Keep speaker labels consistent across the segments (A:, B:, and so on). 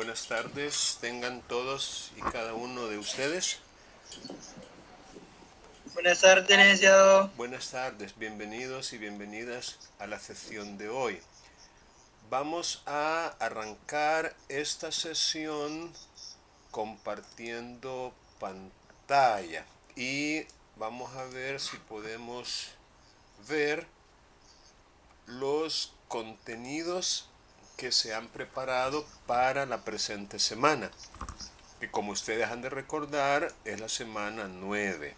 A: Buenas tardes, tengan todos y cada uno de ustedes.
B: Buenas tardes, licenciado.
A: Buenas tardes, bienvenidos y bienvenidas a la sesión de hoy. Vamos a arrancar esta sesión compartiendo pantalla y vamos a ver si podemos ver los contenidos que se han preparado para la presente semana, que como ustedes han de recordar es la semana 9.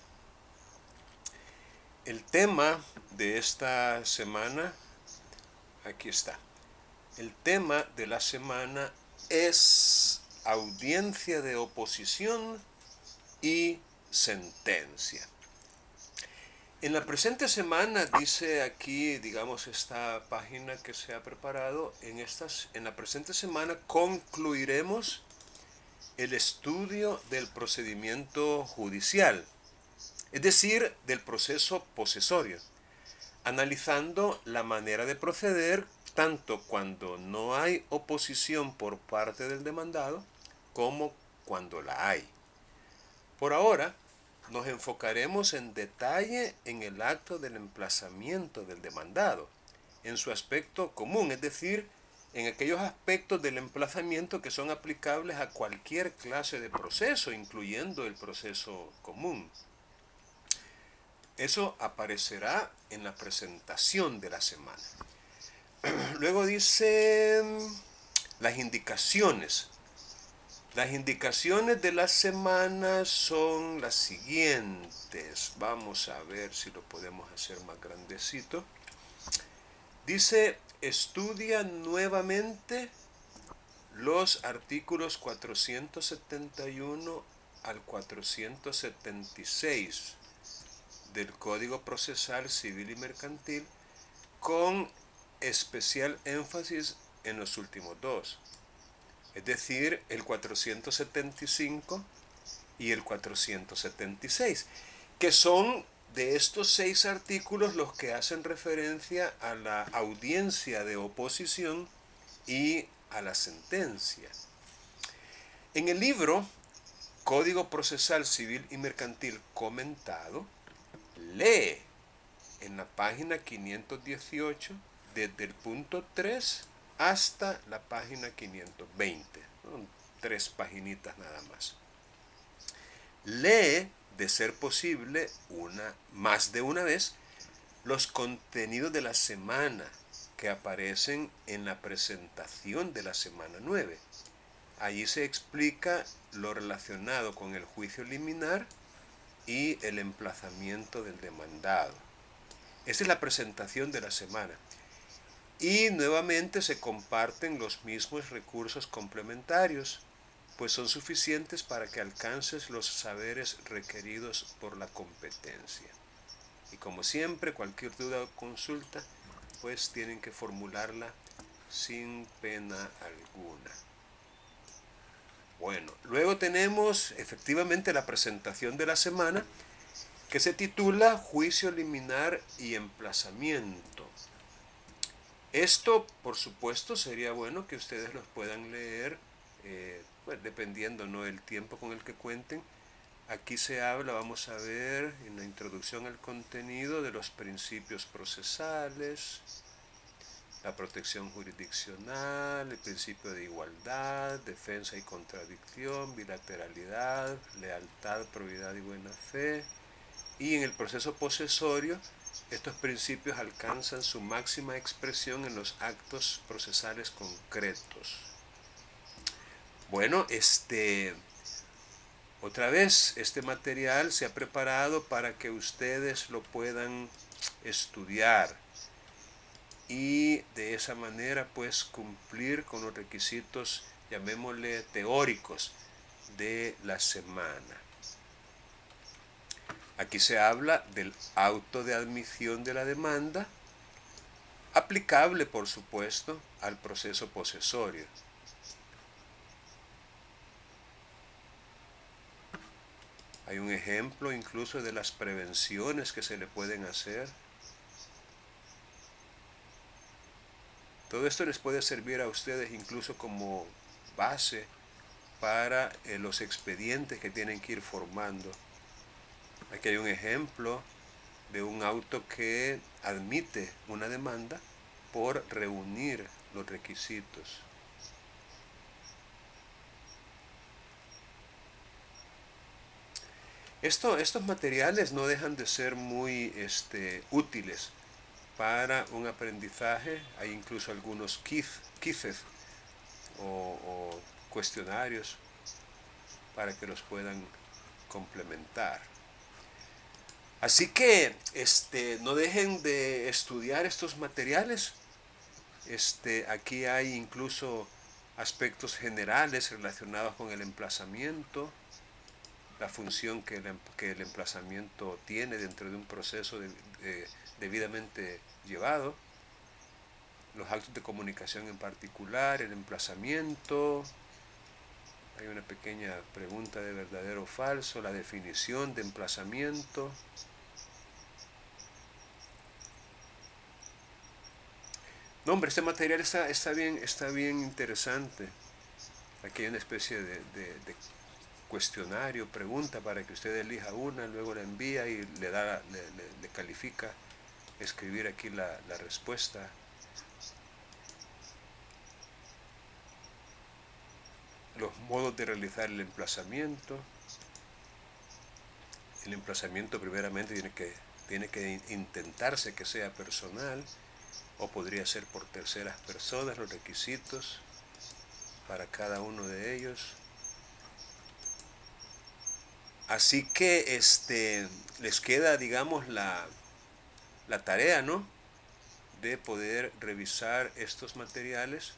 A: El tema de esta semana, aquí está. El tema de la semana es audiencia de oposición y sentencia. En la presente semana, dice aquí, digamos, esta página que se ha preparado, en la presente semana concluiremos el estudio del procedimiento judicial, es decir, del proceso posesorio, analizando la manera de proceder tanto cuando no hay oposición por parte del demandado como cuando la hay. Por ahora, nos enfocaremos en detalle en el acto del emplazamiento del demandado, en su aspecto común, es decir, en aquellos aspectos del emplazamiento que son aplicables a cualquier clase de proceso, incluyendo el proceso común. Eso aparecerá en la presentación de la semana. Luego dice las indicaciones. Las indicaciones de la semana son las siguientes. Vamos a ver si lo podemos hacer más grandecito. Dice, estudia nuevamente los artículos 471 al 476 del Código Procesal Civil y Mercantil, con especial énfasis en los últimos dos, es decir, el 475 y el 476, que son de estos 6 artículos los que hacen referencia a la audiencia de oposición y a la sentencia. En el libro Código Procesal Civil y Mercantil comentado, lee en la página 518 desde el punto 3 hasta la página 520. Son 3 paginitas nada más. Lee, de ser posible, más de una vez, los contenidos de la semana que aparecen en la presentación de la semana 9. Allí se explica lo relacionado con el juicio liminar y el emplazamiento del demandado. Esa es la presentación de la semana. Y nuevamente se comparten los mismos recursos complementarios, pues son suficientes para que alcances los saberes requeridos por la competencia. Y como siempre, cualquier duda o consulta, pues tienen que formularla sin pena alguna. Bueno, luego tenemos efectivamente la presentación de la semana, que se titula Juicio liminar y emplazamiento. Esto, por supuesto, sería bueno que ustedes los puedan leer, pues, dependiendo, ¿no?, el tiempo con el que cuenten. Aquí se habla, vamos a ver, en la introducción al contenido, de los principios procesales, la protección jurisdiccional, el principio de igualdad, defensa y contradicción, bilateralidad, lealtad, probidad y buena fe. Y en el proceso posesorio, estos principios alcanzan su máxima expresión en los actos procesales concretos. Bueno, otra vez, este material se ha preparado para que ustedes lo puedan estudiar y de esa manera pues cumplir con los requisitos, llamémosle teóricos, de la semana. Aquí se habla del auto de admisión de la demanda, aplicable por supuesto al proceso posesorio. Hay un ejemplo incluso de las prevenciones que se le pueden hacer. Todo esto les puede servir a ustedes incluso como base para los expedientes que tienen que ir formando. Aquí hay un ejemplo de un auto que admite una demanda por reunir los requisitos. Estos materiales no dejan de ser muy útiles para un aprendizaje. Hay incluso algunos quizzes o cuestionarios para que los puedan complementar. Así que no dejen de estudiar estos materiales. Aquí hay incluso aspectos generales relacionados con el emplazamiento, la función que el emplazamiento tiene dentro de un proceso debidamente llevado, los actos de comunicación en particular, el emplazamiento. Hay una pequeña pregunta de verdadero o falso, la definición de emplazamiento. No, hombre, este material está bien interesante. Aquí hay una especie de cuestionario, pregunta para que usted elija una, luego la envía y le califica escribir aquí la respuesta. Los modos de realizar el emplazamiento. El emplazamiento primeramente tiene que intentarse que sea personal o podría ser por terceras personas, los requisitos para cada uno de ellos. Así que les queda, digamos, la tarea, ¿no? De poder revisar estos materiales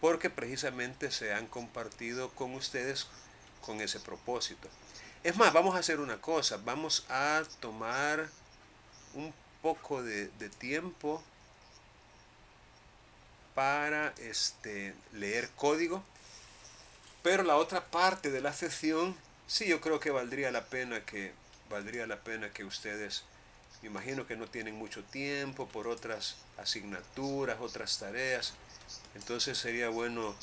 A: porque precisamente se han compartido con ustedes con ese propósito. Es más, vamos a hacer una cosa, vamos a tomar un poco de tiempo para leer código, pero la otra parte de la sesión sí yo creo que valdría la pena que ustedes, me imagino que no tienen mucho tiempo por otras asignaturas, otras tareas, entonces sería bueno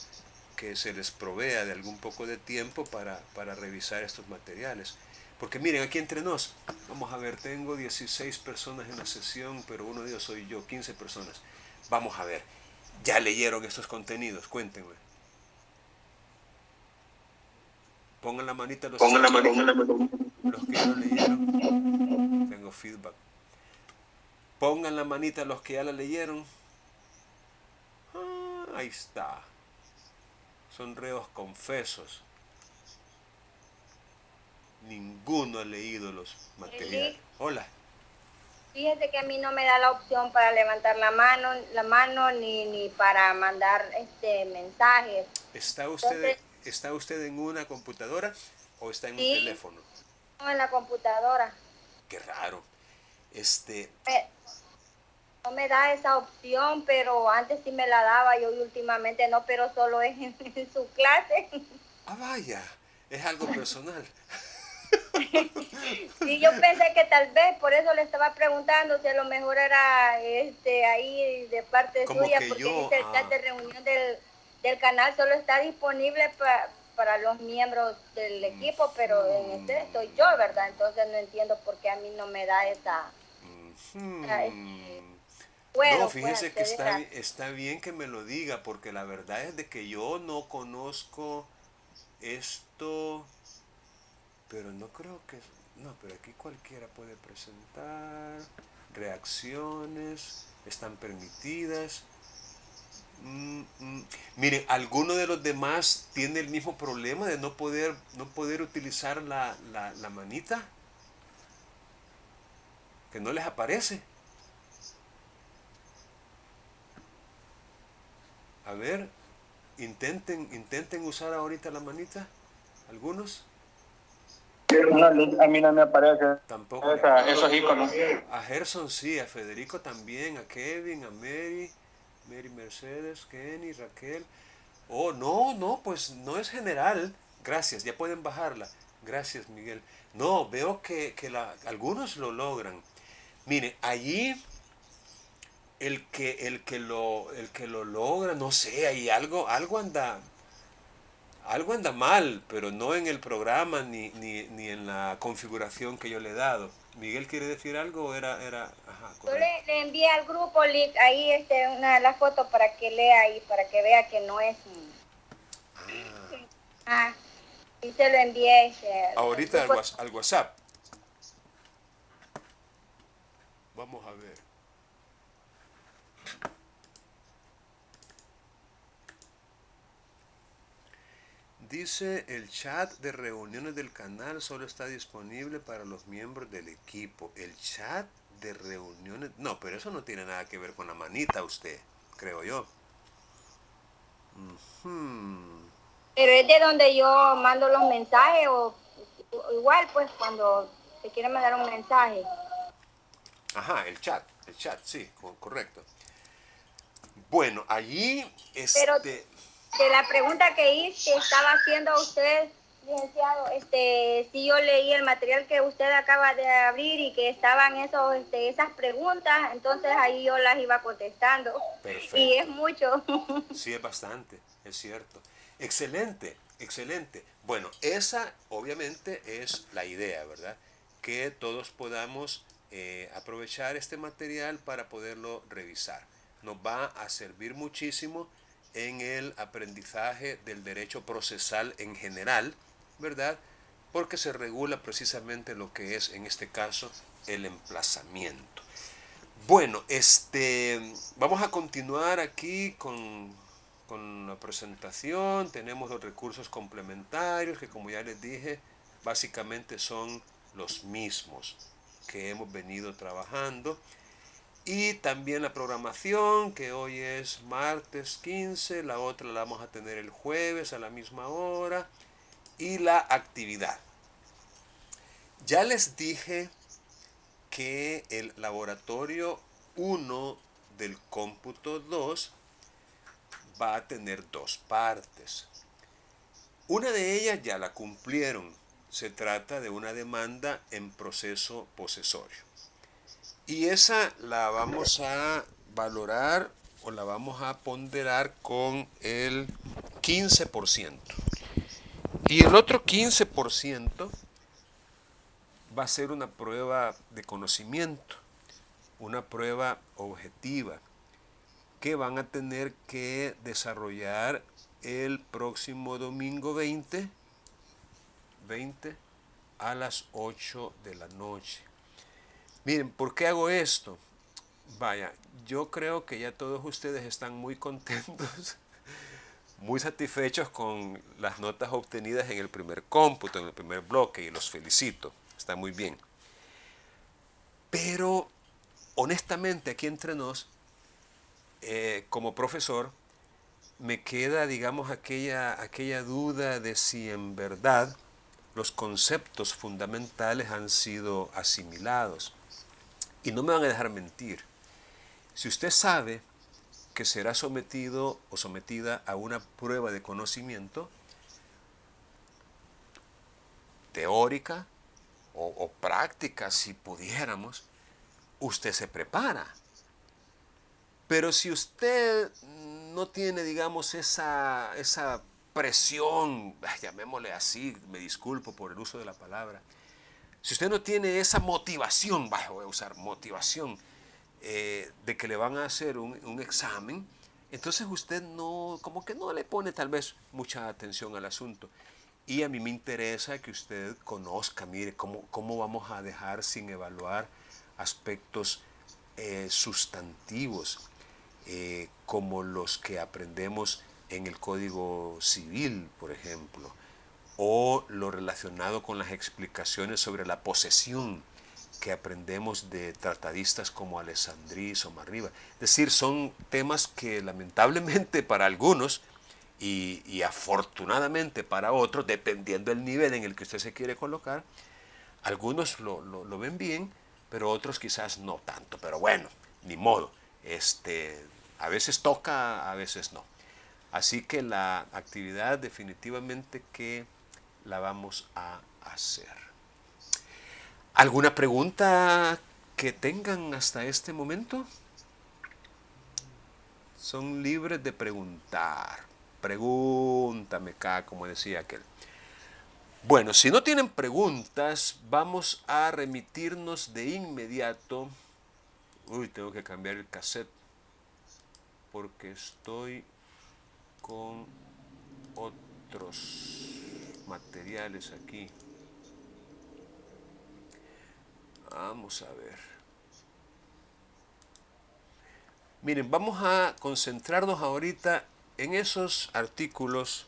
A: que se les provea de algún poco de tiempo para revisar estos materiales. Porque miren, aquí entre nos, vamos a ver, tengo 16 personas en la sesión, pero uno de ellos soy yo, 15 personas. Vamos a ver, ¿ya leyeron estos contenidos? Cuéntenme. Pongan la manita los
B: Pongan la mano.
A: los que ya lo leyeron. Tengo feedback. Pongan la manita los que ya la leyeron. Ah, ahí está. Son reos confesos. Ninguno ha leído los materiales. Hola.
C: Fíjese que a mí no me da la opción para levantar la mano ni para mandar mensajes.
A: ¿Está usted en una computadora o está en un
C: Sí,
A: teléfono?
C: en la computadora.
A: Qué raro.
C: No me da esa opción, pero antes sí me la daba, yo últimamente no, pero solo es en su clase.
A: Ah, vaya, es algo personal.
C: Sí, yo pensé que tal vez, por eso le estaba preguntando si a lo mejor era ahí de parte
A: Como
C: suya,
A: que
C: porque
A: yo,
C: dice el chat de reunión del canal solo está disponible para los miembros del equipo, pero en este estoy yo, ¿verdad? Entonces no entiendo por qué a mí no me da esa...
A: no,
C: puedo, pues,
A: fíjese que
C: acceder a...
A: está bien que me lo diga, porque la verdad es de que yo no conozco esto, pero no creo que... No, pero aquí cualquiera puede presentar, reacciones, están permitidas. Miren, alguno de los demás tiene el mismo problema de no poder utilizar la manita, que no les aparece. A ver, intenten usar ahorita la manita, algunos.
B: No, a mí no me aparece
A: Tampoco.
B: esos iconos.
A: A Gerson sí, a Federico también, a Kevin, a Mary Mercedes, Kenny, Raquel. Oh, no, pues no es general. Gracias, ya pueden bajarla. Gracias, Miguel. No, veo que algunos lo logran. Mire, allí el que lo logra, no sé, ahí algo anda, Algo anda mal, pero no en el programa ni en la configuración que yo le he dado. ¿Miguel quiere decir algo o era? Ajá,
C: Yo
A: correcto.
C: le envié al grupo link ahí una de las fotos para que lea y para que vea que no es. Ah, y se lo envié al
A: Ahorita
C: grupo.
A: al WhatsApp. Vamos a ver. Dice, el chat de reuniones del canal solo está disponible para los miembros del equipo. El chat de reuniones... No, pero eso no tiene nada que ver con la manita usted, creo yo. Hmm.
C: Pero es de donde yo mando los mensajes o igual pues cuando te quieren mandar un mensaje.
A: Ajá, el chat, sí, correcto. Bueno, allí,
C: Pero de la pregunta que estaba haciendo a usted, licenciado, si yo leí el material que usted acaba de abrir y que estaban esas preguntas, entonces ahí yo las iba contestando. Y es
A: perfecto.
C: mucho.
A: Sí, es bastante, es cierto. Excelente, excelente. Bueno, esa obviamente es la idea, ¿verdad? Que todos podamos aprovechar este material para poderlo revisar. Nos va a servir muchísimo en el aprendizaje del derecho procesal en general, ¿verdad? Porque se regula precisamente lo que es, en este caso, el emplazamiento. Bueno, vamos a continuar aquí con la presentación. Tenemos los recursos complementarios que, como ya les dije, básicamente son los mismos que hemos venido trabajando. Y también la programación, que hoy es martes 15, la otra la vamos a tener el jueves a la misma hora. Y la actividad. Ya les dije que el laboratorio 1 del cómputo 2 va a tener dos partes. Una de ellas ya la cumplieron. Se trata de una demanda en proceso posesorio. Y esa la vamos a valorar o la vamos a ponderar con el 15%. Y el otro 15% va a ser una prueba de conocimiento, una prueba objetiva que van a tener que desarrollar el próximo domingo 20 a las 8 de la noche. Miren, ¿por qué hago esto? Vaya, yo creo que ya todos ustedes están muy contentos, muy satisfechos con las notas obtenidas en el primer cómputo, en el primer bloque, y los felicito, está muy bien. Pero, honestamente, aquí entre nos, como profesor, me queda, digamos, aquella duda de si en verdad los conceptos fundamentales han sido asimilados. Y no me van a dejar mentir. Si usted sabe que será sometido o sometida a una prueba de conocimiento teórica o práctica, si pudiéramos, usted se prepara. Pero si usted no tiene, digamos, esa presión, llamémosle así, me disculpo por el uso de la palabra, si usted no tiene esa motivación, voy a usar motivación, de que le van a hacer un examen, entonces usted no, como que no le pone tal vez mucha atención al asunto. Y a mí me interesa que usted conozca, mire, cómo vamos a dejar sin evaluar aspectos sustantivos, como los que aprendemos en el Código Civil, por ejemplo, o lo relacionado con las explicaciones sobre la posesión que aprendemos de tratadistas como Alessandrís o Marriba. Es decir, son temas que lamentablemente para algunos y afortunadamente para otros, dependiendo del nivel en el que usted se quiere colocar, algunos lo ven bien, pero otros quizás no tanto. Pero bueno, ni modo. A veces toca, a veces no. Así que la actividad definitivamente que la vamos a hacer. ¿Alguna pregunta que tengan hasta este momento? Son libres de preguntar. pregúntame acá, como decía aquel. Bueno, si no tienen preguntas, vamos a remitirnos de inmediato. Uy, tengo que cambiar el cassette porque estoy con otros materiales aquí. Vamos a ver. Miren, vamos a concentrarnos ahorita en esos artículos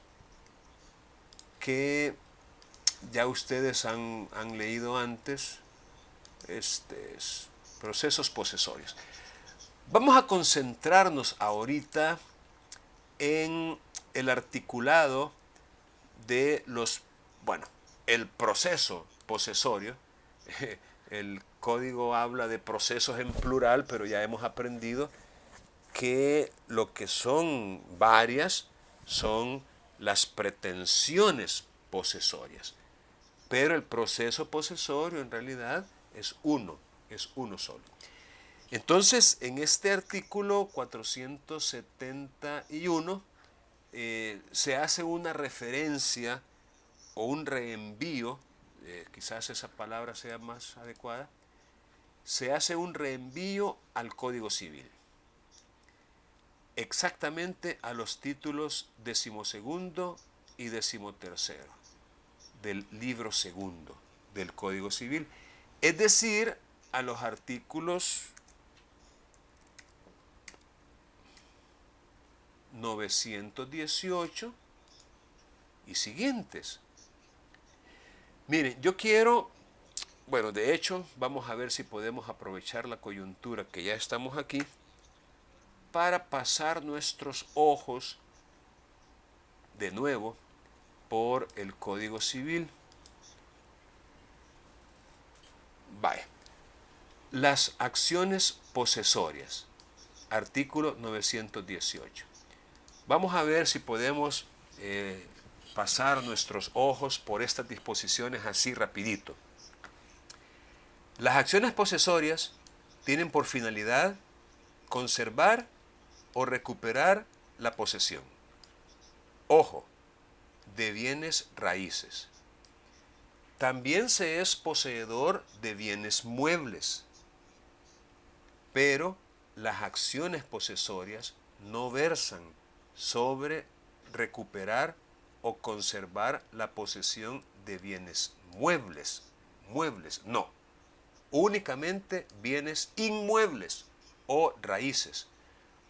A: que ya ustedes han leído antes, procesos posesorios. Vamos a concentrarnos ahorita en el articulado de el proceso posesorio. El código habla de procesos en plural, pero ya hemos aprendido que lo que son varias son las pretensiones posesorias. Pero el proceso posesorio en realidad es uno solo. Entonces, en este artículo 471 se hace una referencia o un reenvío, quizás esa palabra sea más adecuada, se hace un reenvío al Código Civil, exactamente a los títulos 12º y 13º del libro segundo del Código Civil, es decir, a los artículos 918 y siguientes. Miren, yo quiero, de hecho, vamos a ver si podemos aprovechar la coyuntura que ya estamos aquí para pasar nuestros ojos de nuevo por el Código Civil. Vaya. Las acciones posesorias, artículo 918. Vamos a ver si podemos pasar nuestros ojos por estas disposiciones así rapidito. Las acciones posesorias tienen por finalidad conservar o recuperar la posesión. Ojo, de bienes raíces. También se es poseedor de bienes muebles, pero las acciones posesorias no versan sobre recuperar o conservar la posesión de bienes muebles. No, únicamente bienes inmuebles o raíces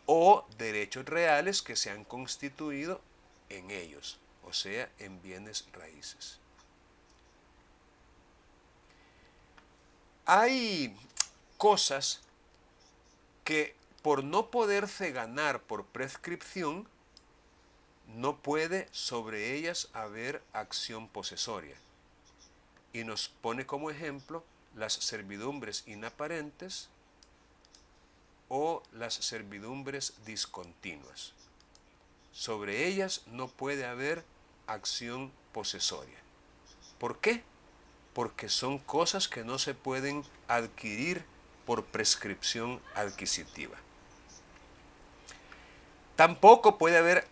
A: o derechos reales que se han constituido en ellos, o sea, en bienes raíces. Hay cosas que por no poderse ganar por prescripción, no puede sobre ellas haber acción posesoria. Y nos pone como ejemplo las servidumbres inaparentes o las servidumbres discontinuas. Sobre ellas no puede haber acción posesoria. ¿Por qué? Porque son cosas que no se pueden adquirir por prescripción adquisitiva. Tampoco puede haber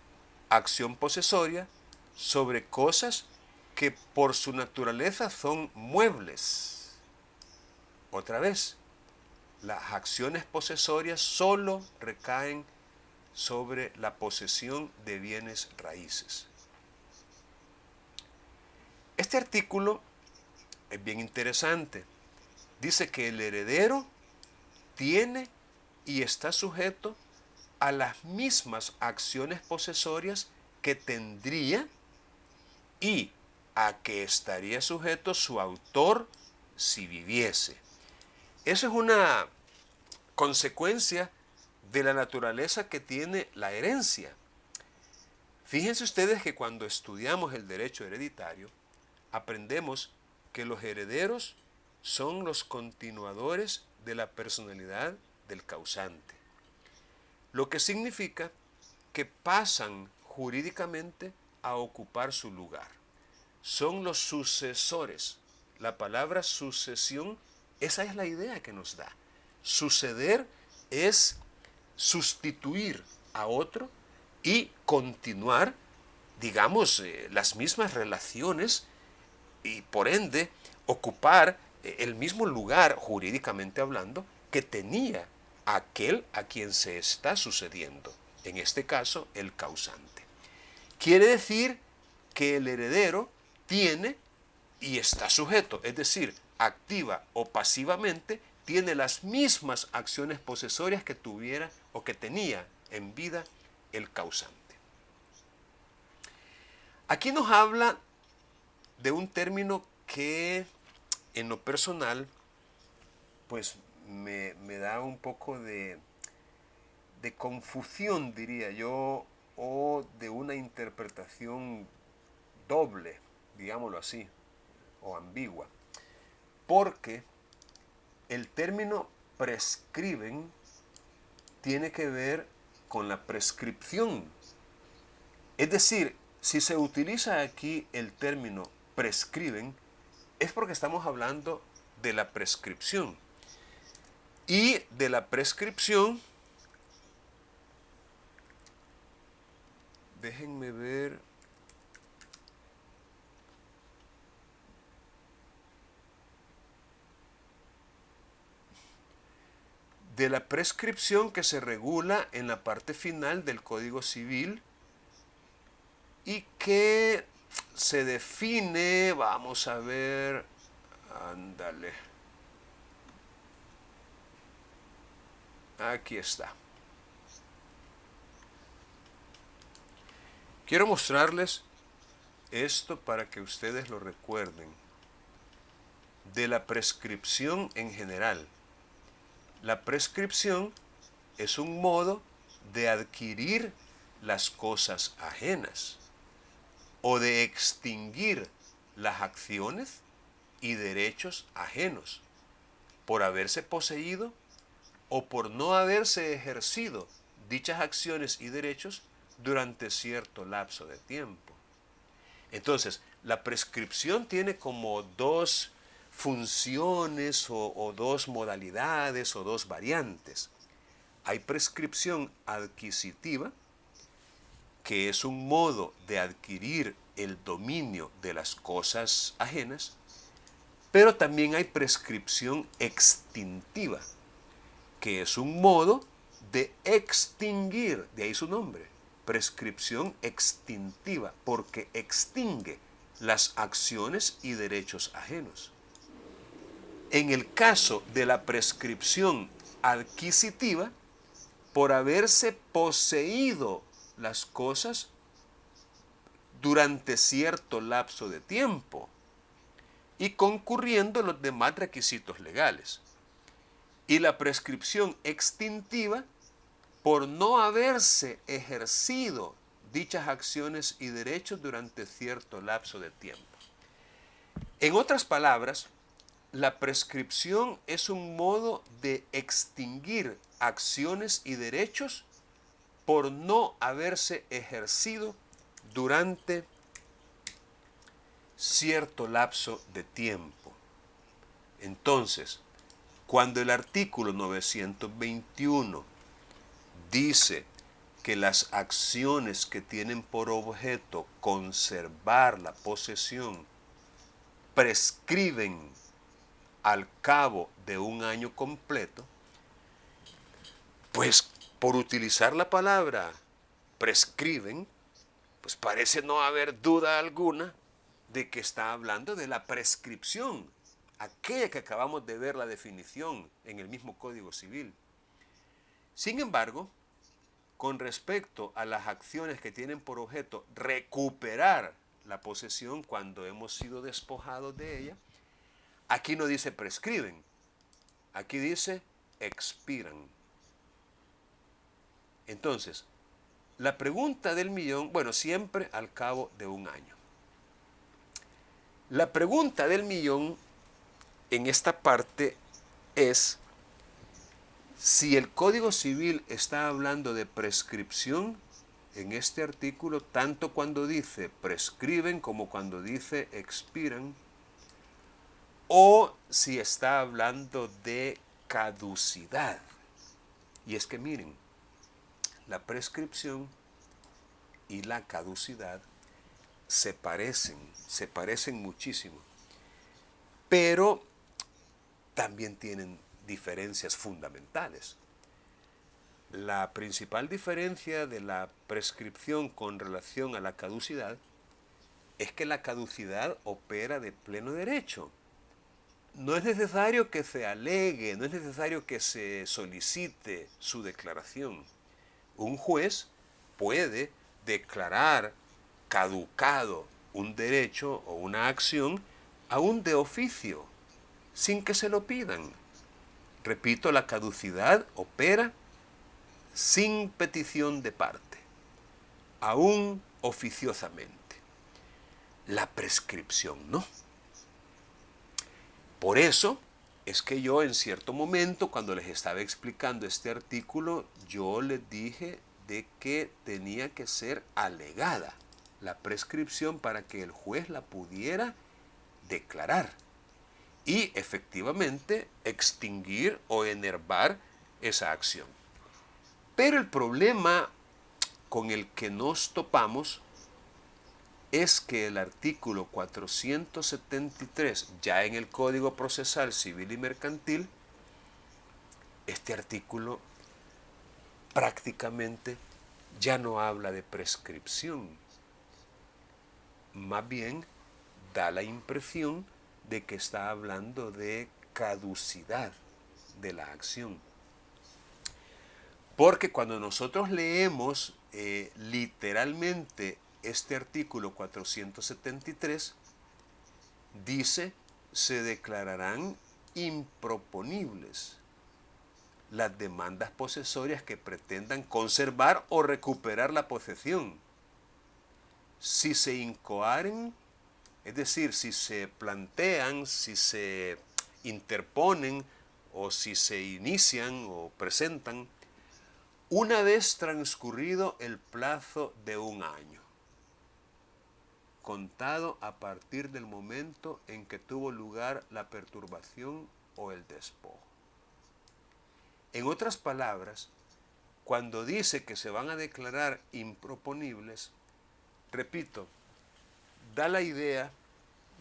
A: acción posesoria sobre cosas que por su naturaleza son muebles. Otra vez, las acciones posesorias solo recaen sobre la posesión de bienes raíces. Este artículo es bien interesante. Dice que el heredero tiene y está sujeto a las mismas acciones posesorias que tendría y a que estaría sujeto su autor si viviese. Eso es una consecuencia de la naturaleza que tiene la herencia. Fíjense ustedes que cuando estudiamos el derecho hereditario, aprendemos que los herederos son los continuadores de la personalidad del causante, lo que significa que pasan jurídicamente a ocupar su lugar. Son los sucesores. La palabra sucesión, esa es la idea que nos da. Suceder es sustituir a otro y continuar digamos, las mismas relaciones y por ende ocupar el mismo lugar, jurídicamente hablando, que tenía aquel a quien se está sucediendo, en este caso el causante. Quiere decir que el heredero tiene y está sujeto, es decir, activa o pasivamente, tiene las mismas acciones posesorias que tuviera o que tenía en vida el causante. Aquí nos habla de un término que en lo personal pues me da un poco de confusión, diría yo, o de una interpretación doble, digámoslo así, o ambigua, porque el término prescriben tiene que ver con la prescripción. Es decir, si se utiliza aquí el término prescriben, es porque estamos hablando de la prescripción. Y de la prescripción, déjenme ver, de la prescripción que se regula en la parte final del Código Civil y que se define, vamos a ver, ándale, aquí está. Quiero mostrarles esto para que ustedes lo recuerden. De la prescripción en general. La prescripción es un modo de adquirir las cosas ajenas o de extinguir las acciones y derechos ajenos por haberse poseído o por no haberse ejercido dichas acciones y derechos durante cierto lapso de tiempo. Entonces, la prescripción tiene como dos funciones o dos modalidades o dos variantes. Hay prescripción adquisitiva, que es un modo de adquirir el dominio de las cosas ajenas, pero también hay prescripción extintiva, que es un modo de extinguir, de ahí su nombre, prescripción extintiva, porque extingue las acciones y derechos ajenos. En el caso de la prescripción adquisitiva, por haberse poseído las cosas durante cierto lapso de tiempo y concurriendo los demás requisitos legales. Y la prescripción extintiva por no haberse ejercido dichas acciones y derechos durante cierto lapso de tiempo. En otras palabras, la prescripción es un modo de extinguir acciones y derechos por no haberse ejercido durante cierto lapso de tiempo. Entonces, cuando el artículo 921 dice que las acciones que tienen por objeto conservar la posesión prescriben al cabo de un año completo, pues por utilizar la palabra prescriben, pues parece no haber duda alguna de que está hablando de la prescripción, aquella que acabamos de ver la definición en el mismo Código Civil. Sin embargo, con respecto a las acciones que tienen por objeto recuperar la posesión cuando hemos sido despojados de ella, aquí no dice prescriben, aquí dice expiran. Entonces, la pregunta del millón, bueno, siempre al cabo de un año. La pregunta del millón en esta parte es si el Código Civil está hablando de prescripción en este artículo, tanto cuando dice prescriben como cuando dice expiran, o si está hablando de caducidad. Y es que miren, la prescripción y la caducidad se parecen muchísimo, pero también tienen diferencias fundamentales. La principal diferencia de la prescripción con relación a la caducidad es que la caducidad opera de pleno derecho. No es necesario que se alegue, no es necesario que se solicite su declaración. Un juez puede declarar caducado un derecho o una acción aún de oficio, sin que se lo pidan. Repito, la caducidad opera sin petición de parte, aún oficiosamente. La prescripción no. Por eso es que yo en cierto momento, cuando les estaba explicando este artículo, yo les dije de que tenía que ser alegada la prescripción para que el juez la pudiera declarar y efectivamente extinguir o enervar esa acción. Pero el problema con el que nos topamos es que el artículo 473, ya en el Código Procesal Civil y Mercantil, este artículo prácticamente ya no habla de prescripción. Más bien da la impresión de que está hablando de caducidad de la acción. Porque cuando nosotros leemos literalmente este artículo 473, dice, se declararán improponibles las demandas posesorias que pretendan conservar o recuperar la posesión. Si se incoaren, es decir, si se plantean, si se interponen o si se inician o presentan, una vez transcurrido el plazo de un año, contado a partir del momento en que tuvo lugar la perturbación o el despojo. En otras palabras, cuando dice que se van a declarar improponibles, repito, da la idea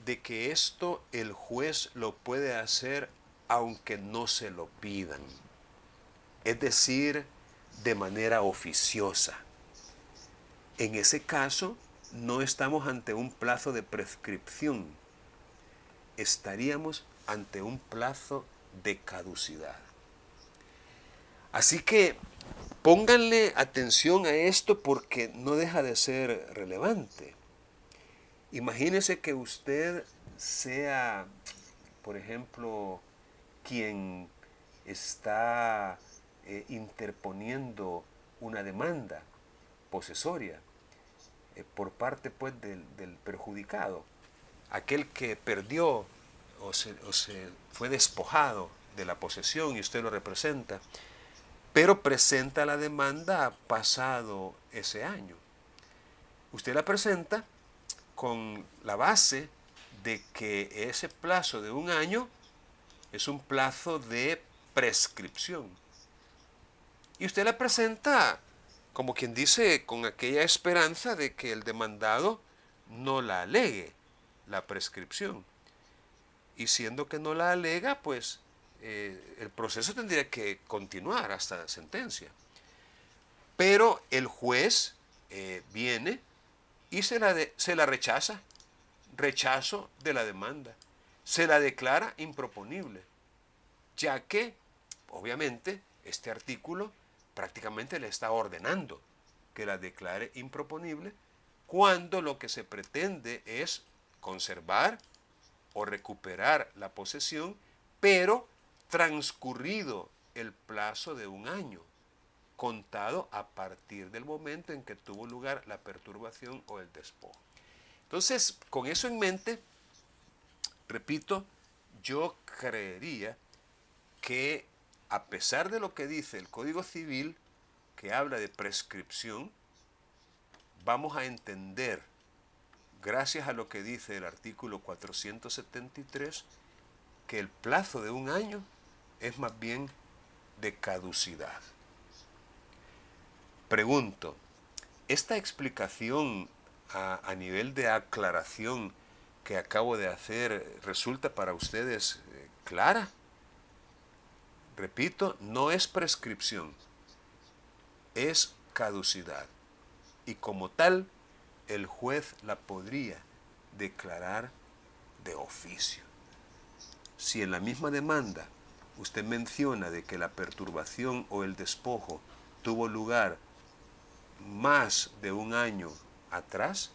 A: de que esto el juez lo puede hacer aunque no se lo pidan, es decir, de manera oficiosa. En ese caso, no estamos ante un plazo de prescripción, estaríamos ante un plazo de caducidad. Así que pónganle atención a esto porque no deja de ser relevante. Imagínese que usted sea, por ejemplo, quien está interponiendo una demanda posesoria por parte pues, del perjudicado, aquel que perdió o se fue despojado de la posesión y usted lo representa, pero presenta la demanda pasado ese año. Usted la presenta con la base de que ese plazo de un año es un plazo de prescripción. Y usted la presenta, como quien dice, con aquella esperanza de que el demandado no la alegue, la prescripción. Y siendo que no la alega, pues el proceso tendría que continuar hasta la sentencia. Pero el juez viene y se la rechaza, rechazo de la demanda. Se la declara improponible, ya que, obviamente, este artículo prácticamente le está ordenando que la declare improponible cuando lo que se pretende es conservar o recuperar la posesión, pero transcurrido el plazo de un año, contado a partir del momento en que tuvo lugar la perturbación o el despojo. Entonces, con eso en mente, repito, yo creería que a pesar de lo que dice el Código Civil, que habla de prescripción, vamos a entender, gracias a lo que dice el artículo 473, que el plazo de un año es más bien de caducidad. Pregunto, ¿esta explicación a nivel de aclaración que acabo de hacer resulta para ustedes clara? Repito, no es prescripción, es caducidad. Y como tal, el juez la podría declarar de oficio. Si en la misma demanda usted menciona de que la perturbación o el despojo tuvo lugar más de un año atrás,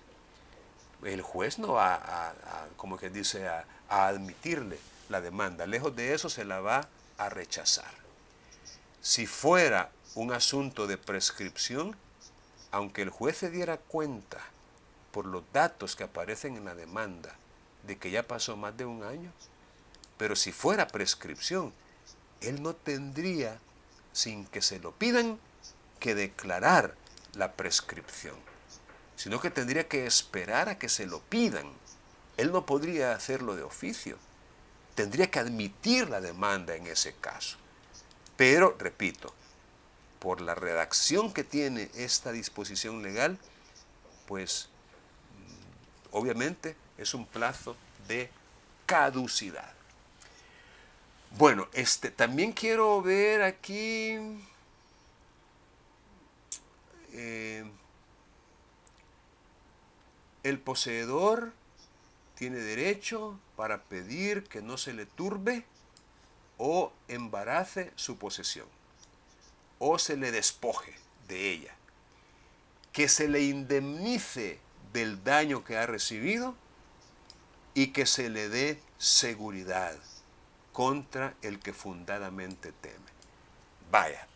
A: el juez no va como que dice, a admitirle la demanda. Lejos de eso, se la va a rechazar. Si fuera un asunto de prescripción, aunque el juez se diera cuenta por los datos que aparecen en la demanda de que ya pasó más de un año, pero si fuera prescripción, él no tendría, sin que se lo pidan, que declarar la prescripción, sino que tendría que esperar a que se lo pidan. Él no podría hacerlo de oficio, tendría que admitir la demanda en ese caso. Pero, repito, por la redacción que tiene esta disposición legal, pues obviamente es un plazo de caducidad. Bueno, también quiero ver aquí el poseedor tiene derecho para pedir que no se le turbe o embarace su posesión, o se le despoje de ella, que se le indemnice del daño que ha recibido y que se le dé seguridad contra el que fundadamente teme. Vaya,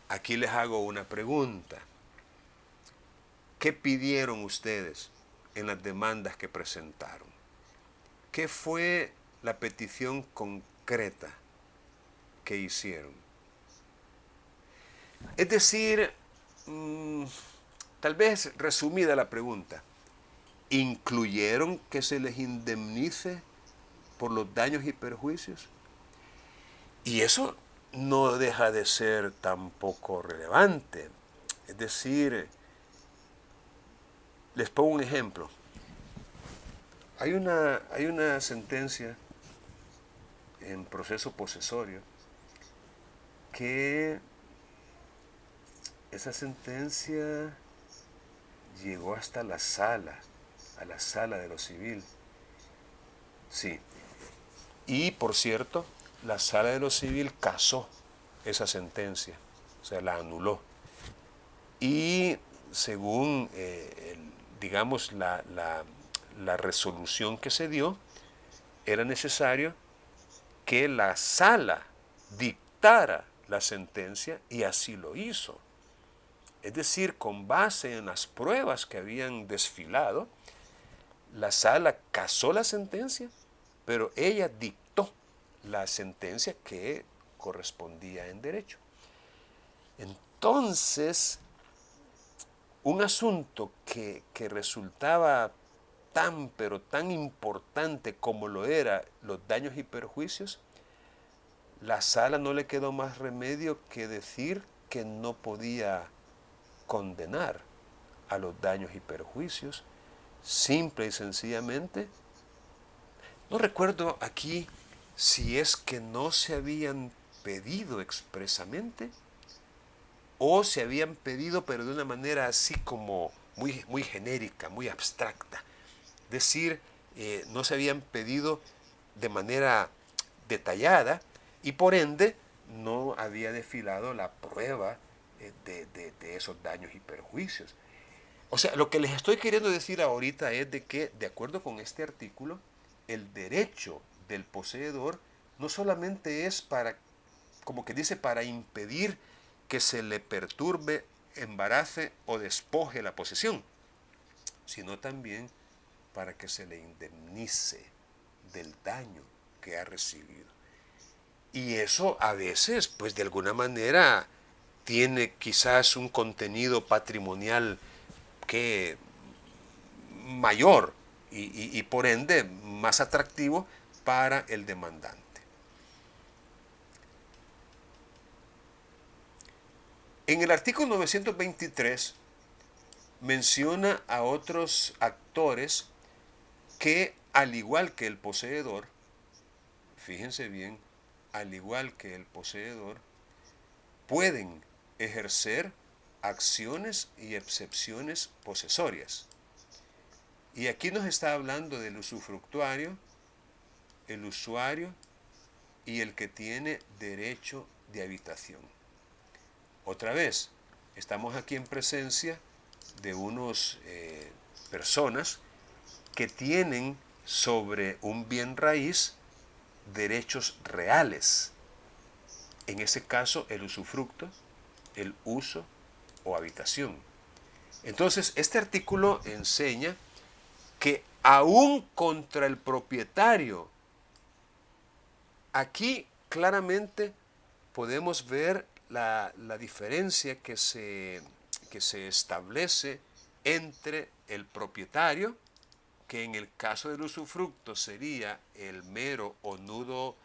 A: aquí les hago una pregunta. ¿Qué pidieron ustedes en las demandas que presentaron? ¿Qué fue la petición concreta que hicieron? Es decir, tal vez resumida la pregunta, ¿incluyeron que se les indemnice por los daños y perjuicios? Y eso no deja de ser tampoco relevante. Es decir, les pongo un ejemplo. Hay una sentencia en proceso posesorio que esa sentencia llegó hasta la sala de lo civil. Sí. Y por cierto, la sala de lo civil casó esa sentencia, o sea, la anuló. Y según, digamos, la resolución que se dio, era necesario que la sala dictara la sentencia y así lo hizo. Es decir, con base en las pruebas que habían desfilado, la sala casó la sentencia, pero ella dictó la sentencia que correspondía en derecho. Entonces, un asunto que resultaba tan, pero tan importante como lo era los daños y perjuicios, la sala no le quedó más remedio que decir que no podía condenar a los daños y perjuicios, simple y sencillamente. No recuerdo aquí si es que no se habían pedido expresamente o se habían pedido pero de una manera así como muy genérica, muy abstracta. Es decir, no se habían pedido de manera detallada y por ende no había desfilado la prueba de esos daños y perjuicios. O sea, lo que les estoy queriendo decir ahorita es de que, de acuerdo con este artículo, el derecho del poseedor no solamente es para, como que dice, para impedir que se le perturbe, embarace o despoje la posesión, sino también para que se le indemnice del daño que ha recibido. Y eso a veces, pues de alguna manera, tiene quizás un contenido patrimonial que mayor y por ende más atractivo para el demandante. En el artículo 923 menciona a otros actores que, al igual que el poseedor, fíjense bien, al igual que el poseedor, pueden ejercer acciones y excepciones posesorias. Y aquí nos está hablando del usufructuario, el usuario y el que tiene derecho de habitación. Otra vez, estamos aquí en presencia de unos personas que tienen sobre un bien raíz derechos reales. En ese caso, el usufructo, el uso o habitación. Entonces, este artículo enseña que aún contra el propietario, aquí claramente podemos ver la diferencia que se establece entre el propietario, que en el caso del usufructo sería el mero o nudo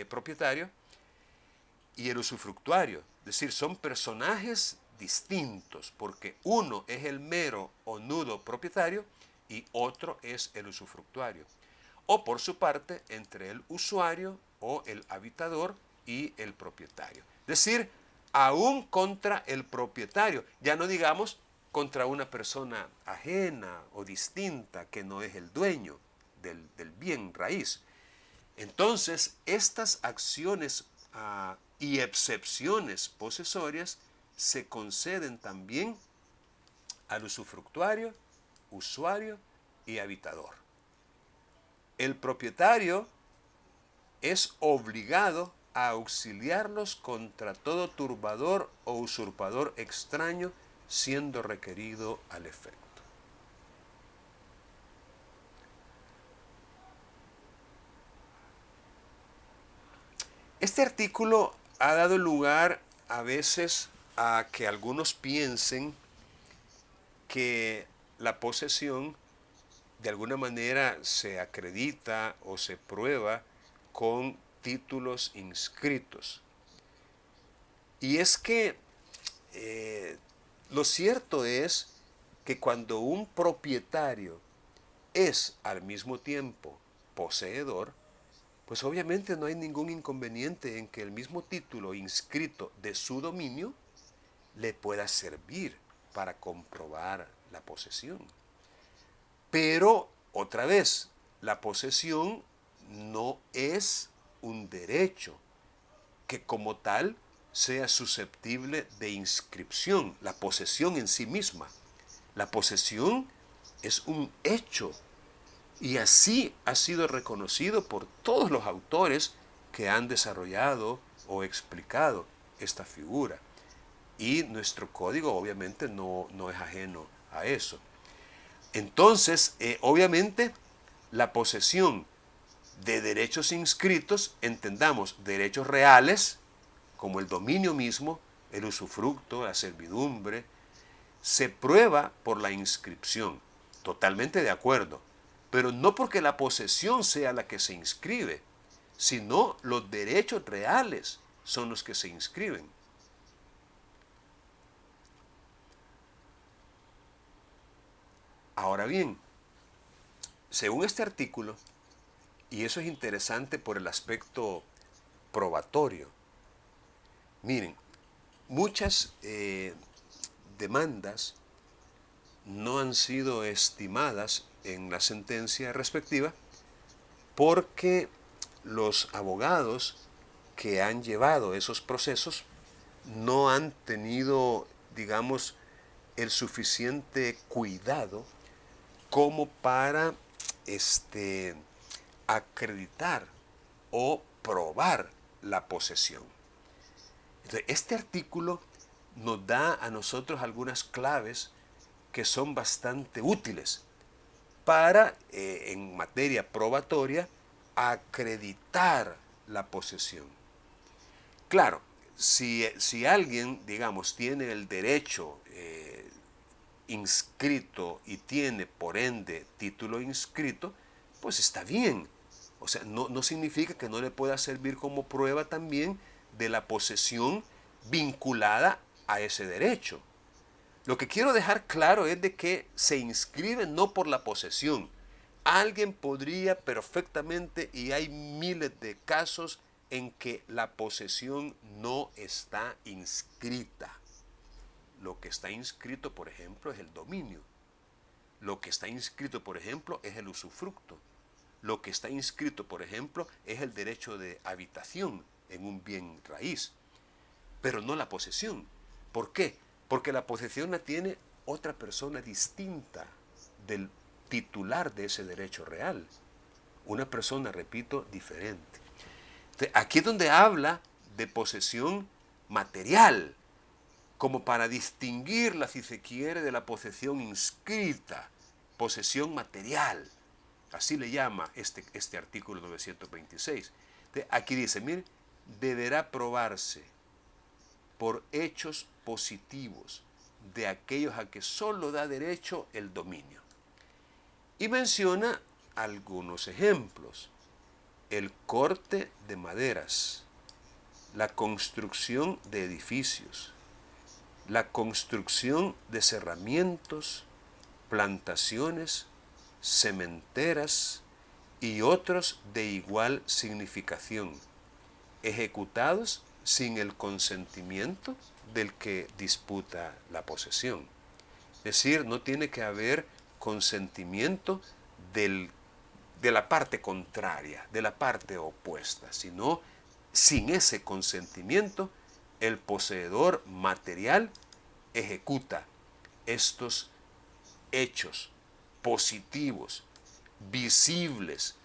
A: propietario, y el usufructuario. Es decir, son personajes distintos, porque uno es el mero o nudo propietario y otro es el usufructuario. O por su parte, entre el usuario o el habitador y el propietario. Es decir, aún contra el propietario, ya no digamos contra una persona ajena o distinta que no es el dueño del bien raíz. Entonces, estas acciones y excepciones posesorias se conceden también al usufructuario, usuario y habitador. El propietario es obligado a auxiliarlos contra todo turbador o usurpador extraño, siendo requerido al efecto. Este artículo ha dado lugar a veces a que algunos piensen que la posesión de alguna manera se acredita o se prueba con títulos inscritos. Y es que lo cierto es que cuando un propietario es al mismo tiempo poseedor, pues obviamente no hay ningún inconveniente en que el mismo título inscrito de su dominio le pueda servir para comprobar la posesión. Pero, otra vez, la posesión no es un derecho que como tal sea susceptible de inscripción, la posesión en sí misma. La posesión es un hecho y así ha sido reconocido por todos los autores que han desarrollado o explicado esta figura. Y nuestro código obviamente no es ajeno a eso. Entonces, obviamente, la posesión de derechos inscritos, entendamos derechos reales, como el dominio mismo, el usufructo, la servidumbre, se prueba por la inscripción. Totalmente de acuerdo. Pero no porque la posesión sea la que se inscribe, sino los derechos reales son los que se inscriben. Ahora bien, según este artículo, y eso es interesante por el aspecto probatorio, miren, muchas demandas no han sido estimadas en la sentencia respectiva porque los abogados que han llevado esos procesos no han tenido, digamos, el suficiente cuidado como para acreditar o probar la posesión. Entonces, este artículo nos da a nosotros algunas claves que son bastante útiles para, en materia probatoria, acreditar la posesión. Claro, si alguien, digamos, tiene el derecho inscrito y tiene por ende título inscrito, pues está bien. O sea, no significa que no le pueda servir como prueba también de la posesión vinculada a ese derecho. Lo que quiero dejar claro es de que se inscribe no por la posesión. Alguien podría perfectamente, y hay miles de casos en que la posesión no está inscrita. Lo que está inscrito, por ejemplo, es el dominio. Lo que está inscrito, por ejemplo, es el usufructo. Lo que está inscrito, por ejemplo, es el derecho de habitación en un bien raíz, pero no la posesión. ¿Por qué? Porque la posesión la tiene otra persona distinta del titular de ese derecho real. Una persona, repito, diferente. Entonces, aquí es donde habla de posesión material, como para distinguirla, si se quiere, de la posesión inscrita, posesión material. Así le llama este artículo 926. Entonces, aquí dice, mire, deberá probarse por hechos positivos de aquellos a que solo da derecho el dominio. Y menciona algunos ejemplos: el corte de maderas, la construcción de edificios, la construcción de cerramientos, plantaciones, cementeras y otros de igual significación, ejecutados sin el consentimiento del que disputa la posesión. Es decir, no tiene que haber consentimiento de la parte contraria, de la parte opuesta, sino sin ese consentimiento el poseedor material ejecuta estos hechos positivos, visibles,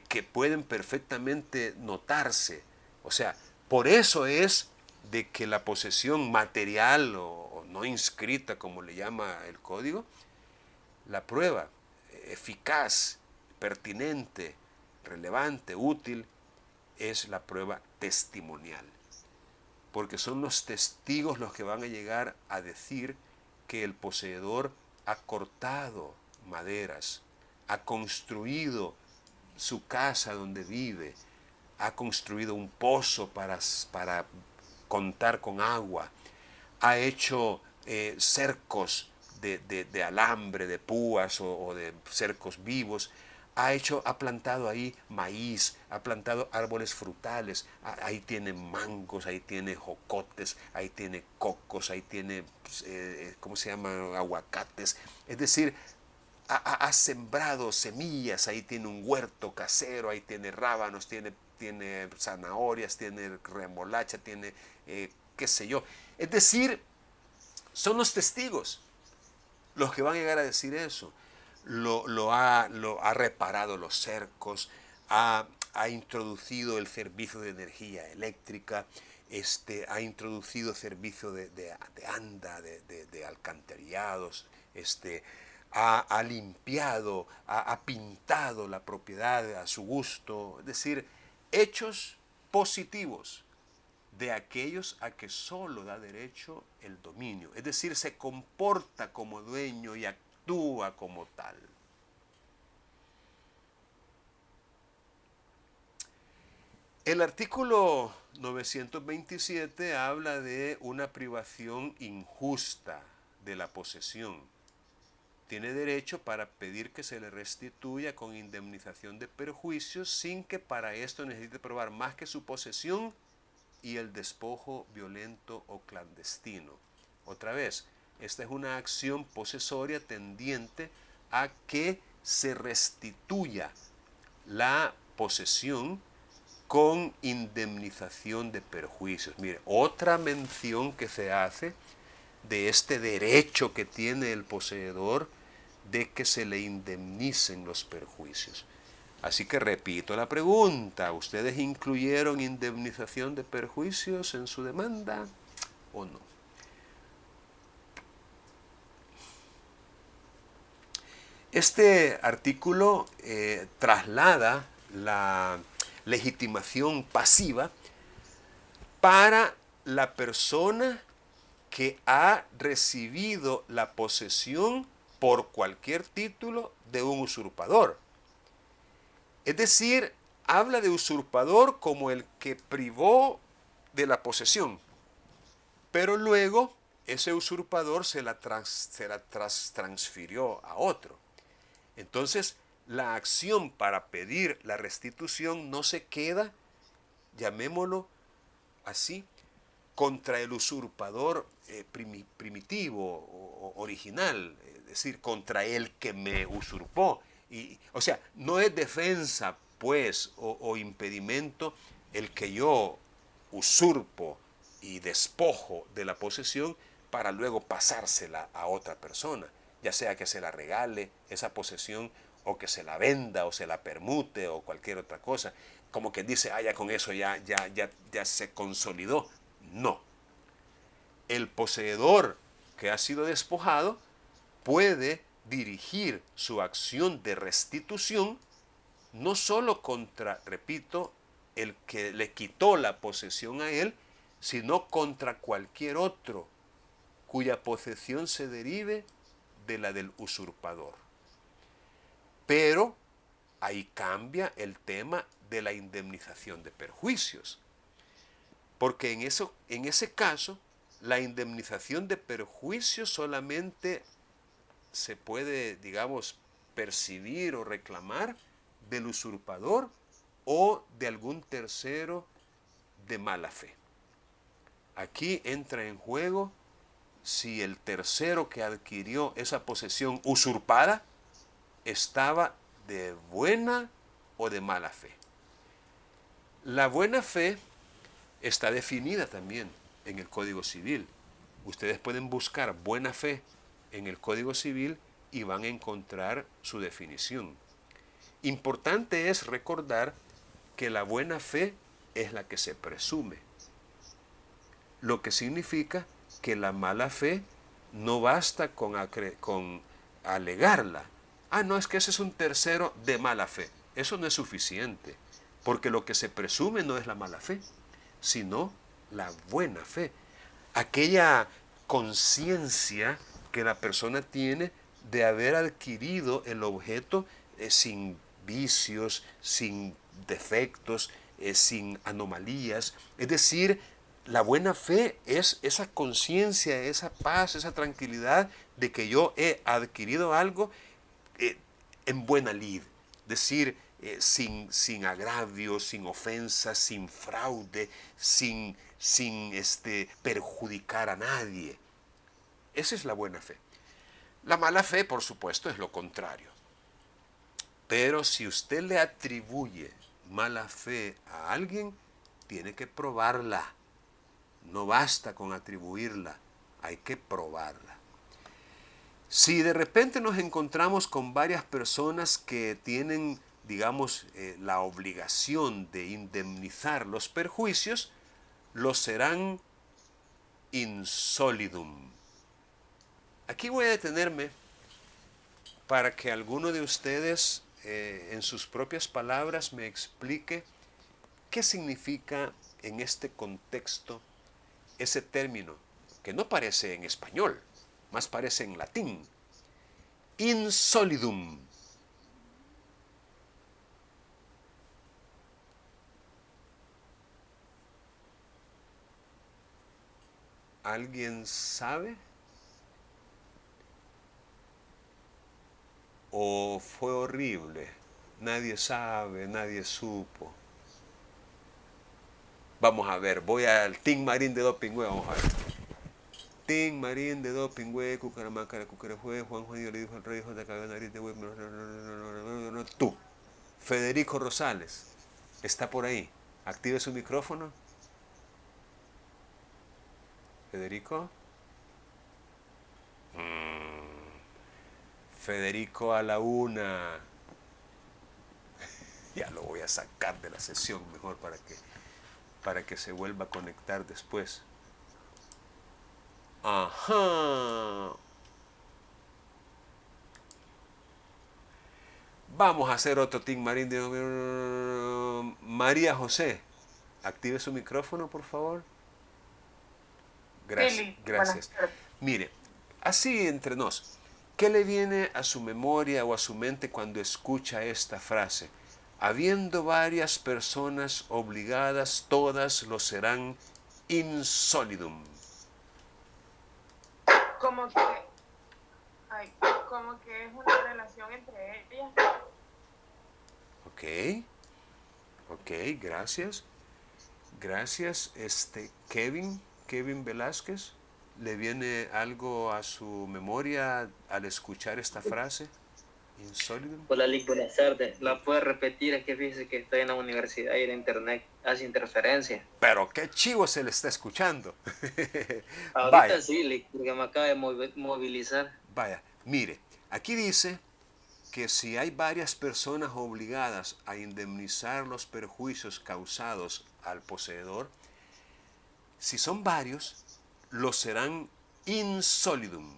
A: que pueden perfectamente notarse. O sea, por eso es de que la posesión material o no inscrita, como le llama el código, la prueba eficaz, pertinente, relevante, útil, es la prueba testimonial. Porque son los testigos los que van a llegar a decir que el poseedor ha cortado maderas, ha construido su casa donde vive, ha construido un pozo para contar con agua, ha hecho cercos de alambre, de púas o de cercos vivos, ha plantado ahí maíz, ha plantado árboles frutales, ahí tiene mangos, ahí tiene jocotes, ahí tiene cocos, ahí tiene, ¿cómo se llama?, aguacates. Es decir, ha sembrado semillas, ahí tiene un huerto casero, ahí tiene rábanos, tiene zanahorias, tiene remolacha, tiene qué sé yo. Es decir, son los testigos los que van a llegar a decir eso. Lo ha reparado los cercos, ha introducido el servicio de energía eléctrica, ha introducido servicio de anda, de alcantarillados, ha limpiado, ha pintado la propiedad a su gusto. Es decir, hechos positivos de aquellos a que solo da derecho el dominio. Es decir, se comporta como dueño y actúa como tal. El artículo 927 habla de una privación injusta de la posesión. Tiene derecho para pedir que se le restituya con indemnización de perjuicios sin que para esto necesite probar más que su posesión y el despojo violento o clandestino. Otra vez, esta es una acción posesoria tendiente a que se restituya la posesión con indemnización de perjuicios. Mire, otra mención que se hace de este derecho que tiene el poseedor de que se le indemnicen los perjuicios. Así que repito la pregunta: ¿ustedes incluyeron indemnización de perjuicios en su demanda o no? Este artículo traslada la legitimación pasiva para la persona que ha recibido la posesión por cualquier título de un usurpador. Es decir, habla de usurpador como el que privó de la posesión, pero luego ese usurpador se la transfirió a otro. Entonces, la acción para pedir la restitución no se queda, llamémoslo así, contra el usurpador primitivo o original, es decir, contra el que me usurpó. O sea, no es defensa, pues, o impedimento el que yo usurpo y despojo de la posesión para luego pasársela a otra persona, ya sea que se la regale esa posesión o que se la venda o se la permute o cualquier otra cosa, como que dice, ya con eso ya se consolidó. No. El poseedor que ha sido despojado puede dirigir su acción de restitución no solo contra, repito, el que le quitó la posesión a él, sino contra cualquier otro cuya posesión se derive de la del usurpador. Pero ahí cambia el tema de la indemnización de perjuicios. Porque en ese caso, la indemnización de perjuicios solamente se puede, digamos, percibir o reclamar del usurpador o de algún tercero de mala fe. Aquí entra en juego si el tercero que adquirió esa posesión usurpada estaba de buena o de mala fe. La buena fe está definida también en el Código Civil. Ustedes pueden buscar buena fe en el Código Civil y van a encontrar su definición. Importante es recordar que la buena fe es la que se presume, lo que significa que la mala fe no basta con alegarla. No, es que ese es un tercero de mala fe. Eso no es suficiente, porque lo que se presume no es la mala fe, sino la buena fe. Aquella conciencia que la persona tiene de haber adquirido el objeto sin vicios, sin defectos, sin anomalías. Es decir, la buena fe es esa conciencia, esa paz, esa tranquilidad de que yo he adquirido algo en buena lid. Es decir, sin agravios, sin ofensas, sin fraude, sin perjudicar a nadie. Esa es la buena fe. La mala fe, por supuesto, es lo contrario. Pero si usted le atribuye mala fe a alguien, tiene que probarla. No basta con atribuirla, hay que probarla. Si de repente nos encontramos con varias personas que tienen, digamos, la obligación de indemnizar los perjuicios, los serán in solidum. Aquí voy a detenerme para que alguno de ustedes, en sus propias palabras, me explique qué significa en este contexto ese término, que no parece en español, más parece en latín, in solidum. ¿Alguien sabe? ¿O fue horrible? Nadie sabe, nadie supo. Vamos a ver, voy al Team Marín de Dopingüe, vamos a ver. Team Marín de Dopingüe, Cucaramacara, Cucarajue, Juan Juanillo le dijo al rey, J. Cabeza Nariz de Huevo, tú, Federico Rosales, está por ahí. Active su micrófono. Federico. Federico a la una. Ya lo voy a sacar de la sesión mejor para que se vuelva a conectar después. Ajá. Vamos a hacer otro Team Marín de María José. Active su micrófono, por favor. Gracias. Gracias. Mire, así entre nos, ¿qué le viene a su memoria o a su mente cuando escucha esta frase? Habiendo varias personas obligadas, todas lo serán in solidum.
D: como que, ay, como que es una relación entre ellas.
A: Ok, ok, gracias. Gracias, Kevin Velázquez. ¿Le viene algo a su memoria al escuchar esta frase? Insólito.
E: Hola, Lick, buenas tardes. ¿La puede repetir? Es que fíjese que estoy en la universidad y el internet hace interferencia.
A: Pero qué chivo se le está escuchando.
E: Ahorita
A: Vaya,
E: sí, Lick, porque me acaba de movilizar.
A: vaya. Mire, aquí dice que si hay varias personas obligadas a indemnizar los perjuicios causados al poseedor, si son varios, los serán in solidum.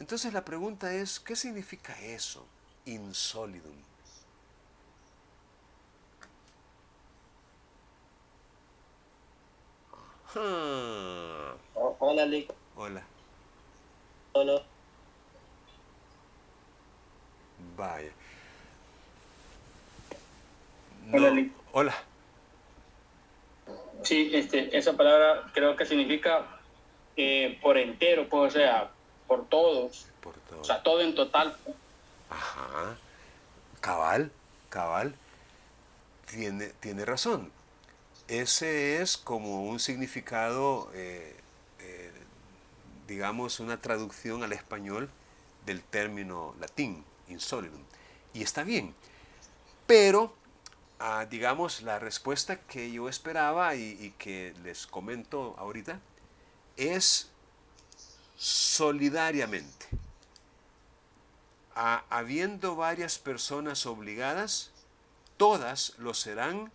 A: Entonces la pregunta es, ¿qué significa eso? In solidum. Ajá.
E: Hola, Lick.
A: Hola.
E: Hola.
A: Vaya.
B: Hola,
A: No,
B: Lick.
A: hola.
B: Sí, esa palabra creo que significa por entero, pues, o sea, por todos,
A: Por todo.
B: o sea, todo en total.
A: Ajá. Cabal, cabal. Tiene razón. Ese es como un significado, digamos, una traducción al español del término latín, insolidum. Y está bien. Pero, digamos, la respuesta que yo esperaba y que les comento ahorita es solidariamente. Habiendo varias personas obligadas, todas lo serán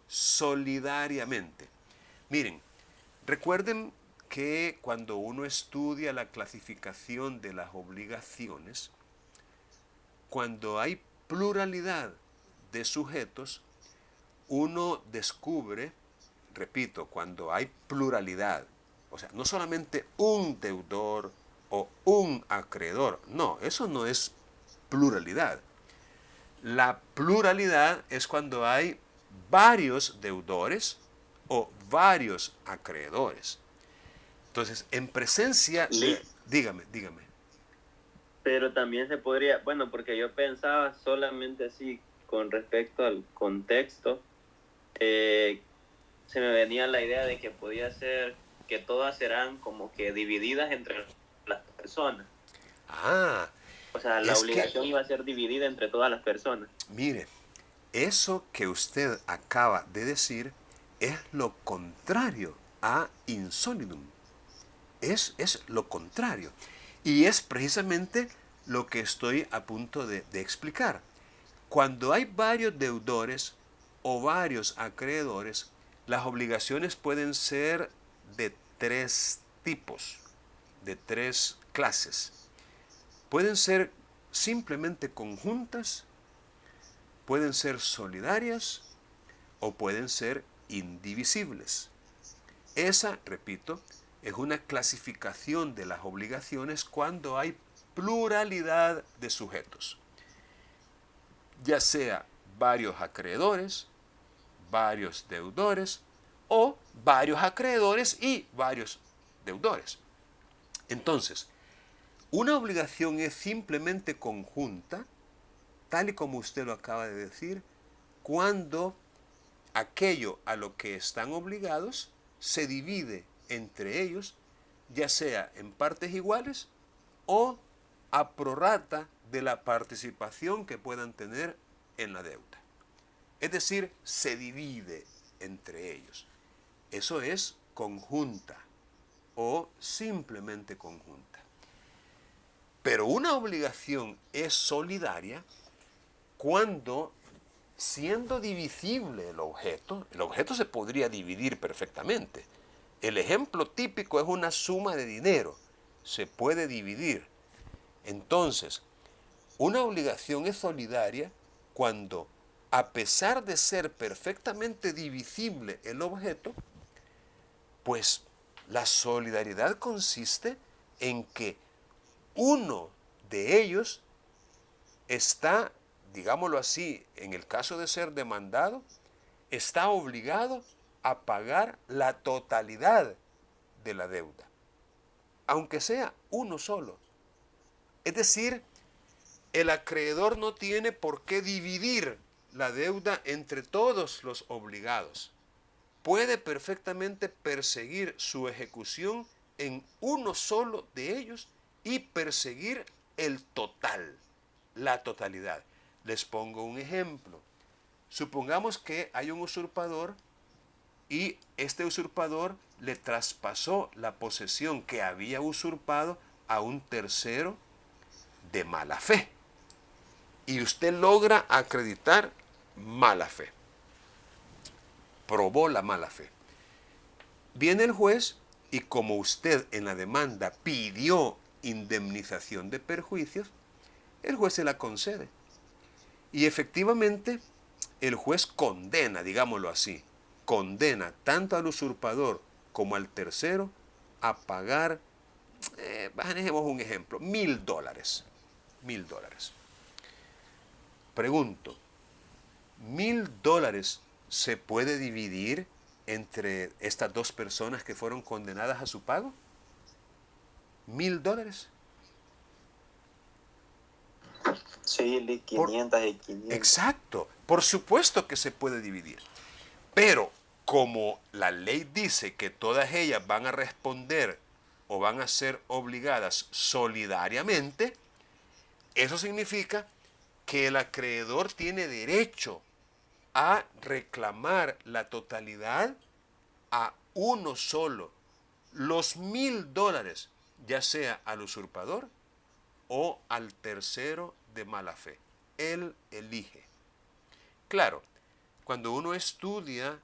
A: solidariamente. Miren, recuerden que cuando uno estudia la clasificación de las obligaciones, cuando hay pluralidad de sujetos, uno descubre, repito, cuando hay pluralidad, o sea, no solamente un deudor o un acreedor, no, eso no es pluralidad. La pluralidad es cuando hay varios deudores o varios acreedores. Entonces, en presencia de...
E: Lick,
A: Dígame.
E: pero también se podría, bueno, porque yo pensaba solamente así con respecto al contexto, se me venía la idea de que podía ser que todas serán como que divididas entre las personas.
A: Ah,
E: O sea, la
A: es que,
E: obligación iba a ser dividida entre todas las personas.
A: mire, eso que usted acaba de decir es lo contrario a insolidum. Es lo contrario. Y es precisamente lo que estoy a punto de explicar. Cuando hay varios deudores o varios acreedores, las obligaciones pueden ser de tres tipos, de tres clases. Pueden ser simplemente conjuntas, pueden ser solidarias o pueden ser indivisibles. Esa, repito, es una clasificación de las obligaciones cuando hay pluralidad de sujetos, ya sea varios acreedores, varios deudores o varios acreedores y varios deudores. Entonces, una obligación es simplemente conjunta, tal y como usted lo acaba de decir, cuando aquello a lo que están obligados se divide entre ellos, ya sea en partes iguales o a prorrata de la participación que puedan tener en la deuda. Es decir, se divide entre ellos. Eso es conjunta o simplemente conjunta. Pero una obligación es solidaria cuando, siendo divisible el objeto se podría dividir perfectamente. El ejemplo típico es una suma de dinero. Se puede dividir. Entonces, una obligación es solidaria cuando, a pesar de ser perfectamente divisible el objeto, pues la solidaridad consiste en que uno de ellos está, digámoslo así, en el caso de ser demandado, está obligado a pagar la totalidad de la deuda. aunque sea uno solo. Es decir, el acreedor no tiene por qué dividir la deuda entre todos los obligados. Puede perfectamente perseguir su ejecución en uno solo de ellos y perseguir el total, la totalidad. Les pongo un ejemplo. Supongamos que hay un usurpador y este usurpador le traspasó la posesión que había usurpado a un tercero de mala fe. Y usted logra acreditar mala fe. Probó la mala fe. Viene el juez y como usted en la demanda pidió indemnización de perjuicios, el juez se la concede. Y efectivamente el juez condena, digámoslo así, condena tanto al usurpador como al tercero a pagar, manejemos un ejemplo, $1,000. $1,000. Pregunto, $1,000 se puede dividir entre estas dos personas que fueron condenadas a su pago? $1,000.
E: Sí, 500 y 500.
A: Exacto, por supuesto que se puede dividir. Pero como la ley dice que todas ellas van a responder o van a ser obligadas solidariamente, eso significa que el acreedor tiene derecho a reclamar la totalidad a uno solo, los $1,000, ya sea al usurpador o al tercero de mala fe. Él elige. Claro, cuando uno estudia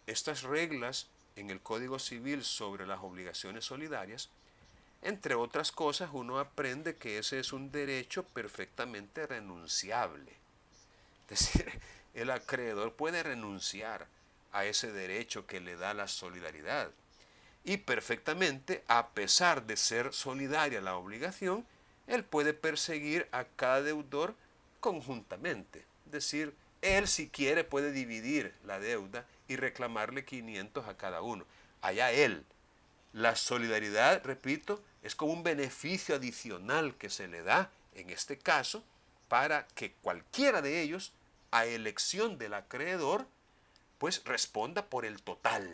A: estas reglas en el Código Civil sobre las obligaciones solidarias, entre otras cosas, uno aprende que ese es un derecho perfectamente renunciable. Es decir, el acreedor puede renunciar a ese derecho que le da la solidaridad. Y perfectamente, a pesar de ser solidaria la obligación, él puede perseguir a cada deudor conjuntamente. Es decir, él si quiere puede dividir la deuda y reclamarle 500 a cada uno. Allá él. La solidaridad, repito, es como un beneficio adicional que se le da, en este caso, para que cualquiera de ellos, a elección del acreedor, pues responda por el total.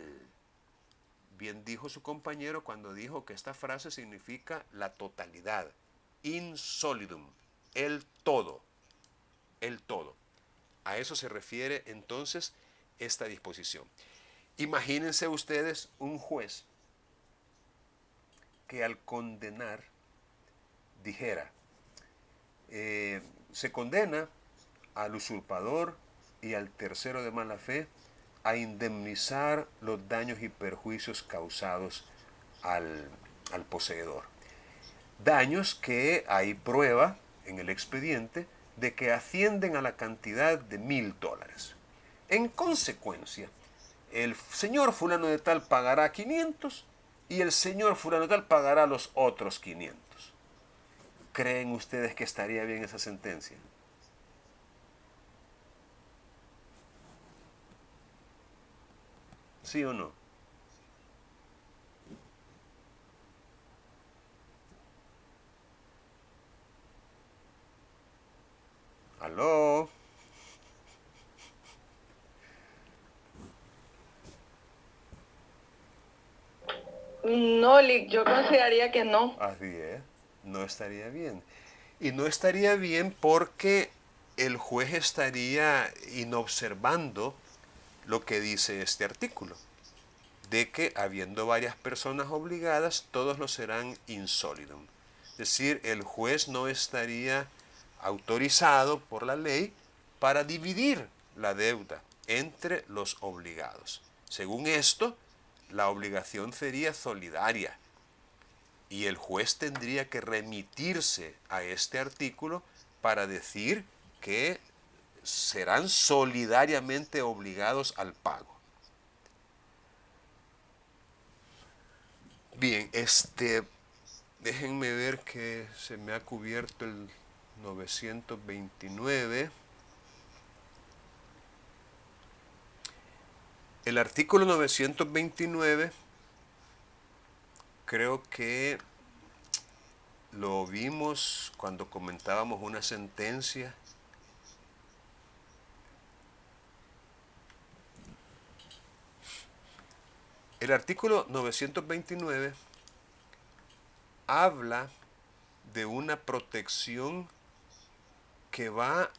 A: Bien dijo su compañero cuando dijo que esta frase significa la totalidad. In solidum, el todo, el todo. A eso se refiere entonces esta disposición. Imagínense ustedes un juez que al condenar dijera, se condena al usurpador y al tercero de mala fe a indemnizar los daños y perjuicios causados al poseedor. Daños que hay prueba en el expediente de que ascienden a la cantidad de $1,000. En consecuencia, el señor fulano de tal pagará 500 y el señor fulano de tal pagará los otros 500. ¿Creen ustedes que estaría bien esa sentencia? ¿Sí o no? ¿Aló?
F: No, Lick, yo consideraría que no.
A: Así es, no estaría bien. Y no estaría bien porque el juez estaría inobservando lo que dice este artículo, de que habiendo varias personas obligadas, todos lo serán in solidum. Es decir, el juez no estaría autorizado por la ley para dividir la deuda entre los obligados. Según esto, la obligación sería solidaria y el juez tendría que remitirse a este artículo para decir que serán solidariamente obligados al pago. Bien, déjenme ver que se me ha cubierto el 929. El artículo 929 creo que lo vimos cuando comentábamos una sentencia. El artículo 929 habla de una protección que va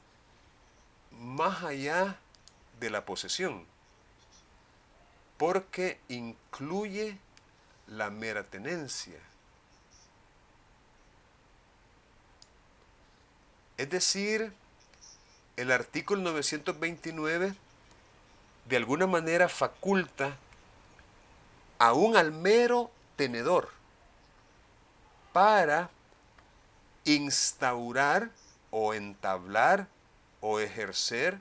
A: más allá de la posesión, porque incluye la mera tenencia. Es decir, el artículo 929 de alguna manera faculta aún al mero tenedor para instaurar o entablar o ejercer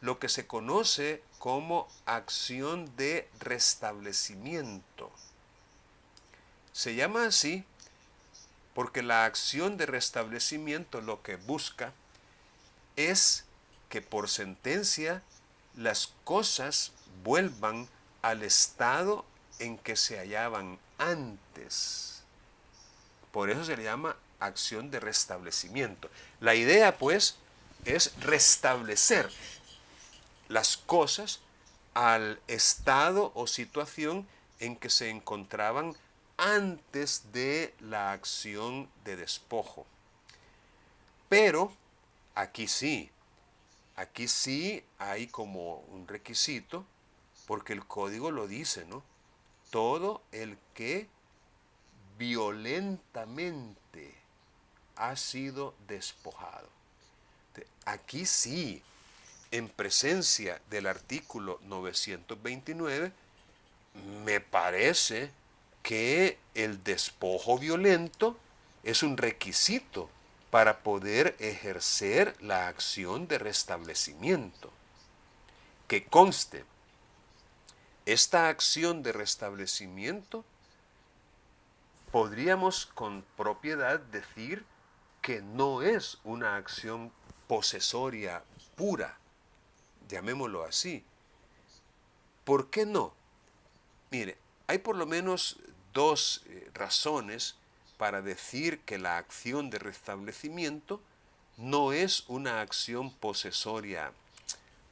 A: lo que se conoce como acción de restablecimiento. Se llama así porque la acción de restablecimiento lo que busca es que por sentencia las cosas vuelvan al estado en que se hallaban antes. Por eso se le llama acción de restablecimiento. La idea, pues, es restablecer las cosas al estado o situación en que se encontraban antes de la acción de despojo. Pero aquí sí hay como un requisito, porque el código lo dice, ¿no? Todo el que violentamente ha sido despojado. Aquí sí, en presencia del artículo 929, me parece que el despojo violento es un requisito para poder ejercer la acción de restablecimiento. Que conste, esta acción de restablecimiento podríamos con propiedad decir que no es una acción posesoria pura, llamémoslo así. ¿Por qué no? Mire, hay por lo menos dos razones para decir que la acción de restablecimiento no es una acción posesoria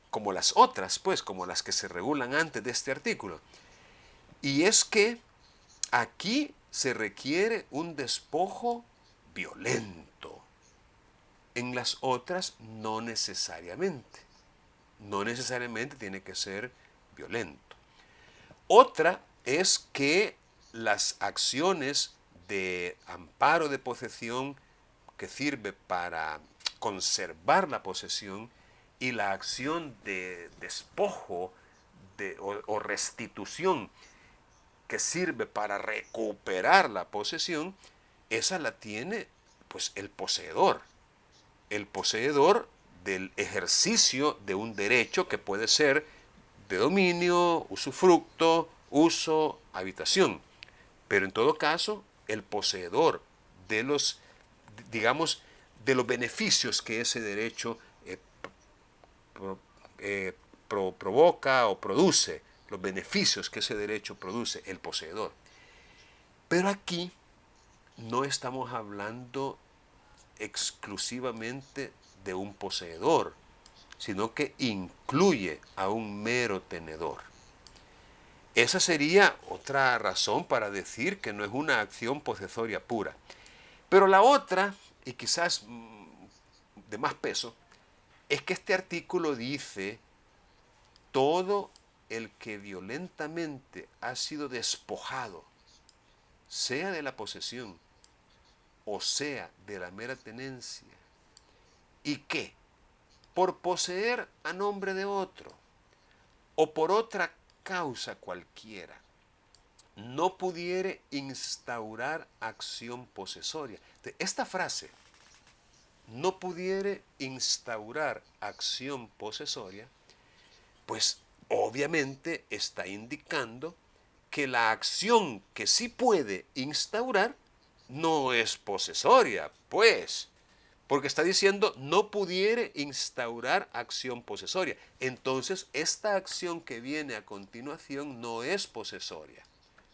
A: como las otras, pues, como las que se regulan antes de este artículo. Y es que aquí se requiere un despojo violento. En las otras no necesariamente. No necesariamente tiene que ser violento. Otra es que las acciones de amparo de posesión que sirve para conservar la posesión y la acción de despojo o restitución que sirve para recuperar la posesión, esa la tiene pues el poseedor del ejercicio de un derecho que puede ser de dominio, usufructo, uso, habitación. Pero en todo caso, el poseedor de los, digamos, de los beneficios que ese derecho provoca o produce, los beneficios que ese derecho produce, el poseedor. Pero aquí no estamos hablando exclusivamente de un poseedor, sino que incluye a un mero tenedor. Esa sería otra razón para decir que no es una acción posesoria pura. Pero la otra, y quizás de más peso, es que este artículo dice: todo el que violentamente ha sido despojado, sea de la posesión o sea de la mera tenencia, y que por poseer a nombre de otro o por otra causa cualquiera no pudiere instaurar acción posesoria. Esta frase, no pudiere instaurar acción posesoria, pues obviamente está indicando que la acción que sí puede instaurar no es posesoria, pues, porque está diciendo no pudiere instaurar acción posesoria. Entonces, esta acción que viene a continuación no es posesoria.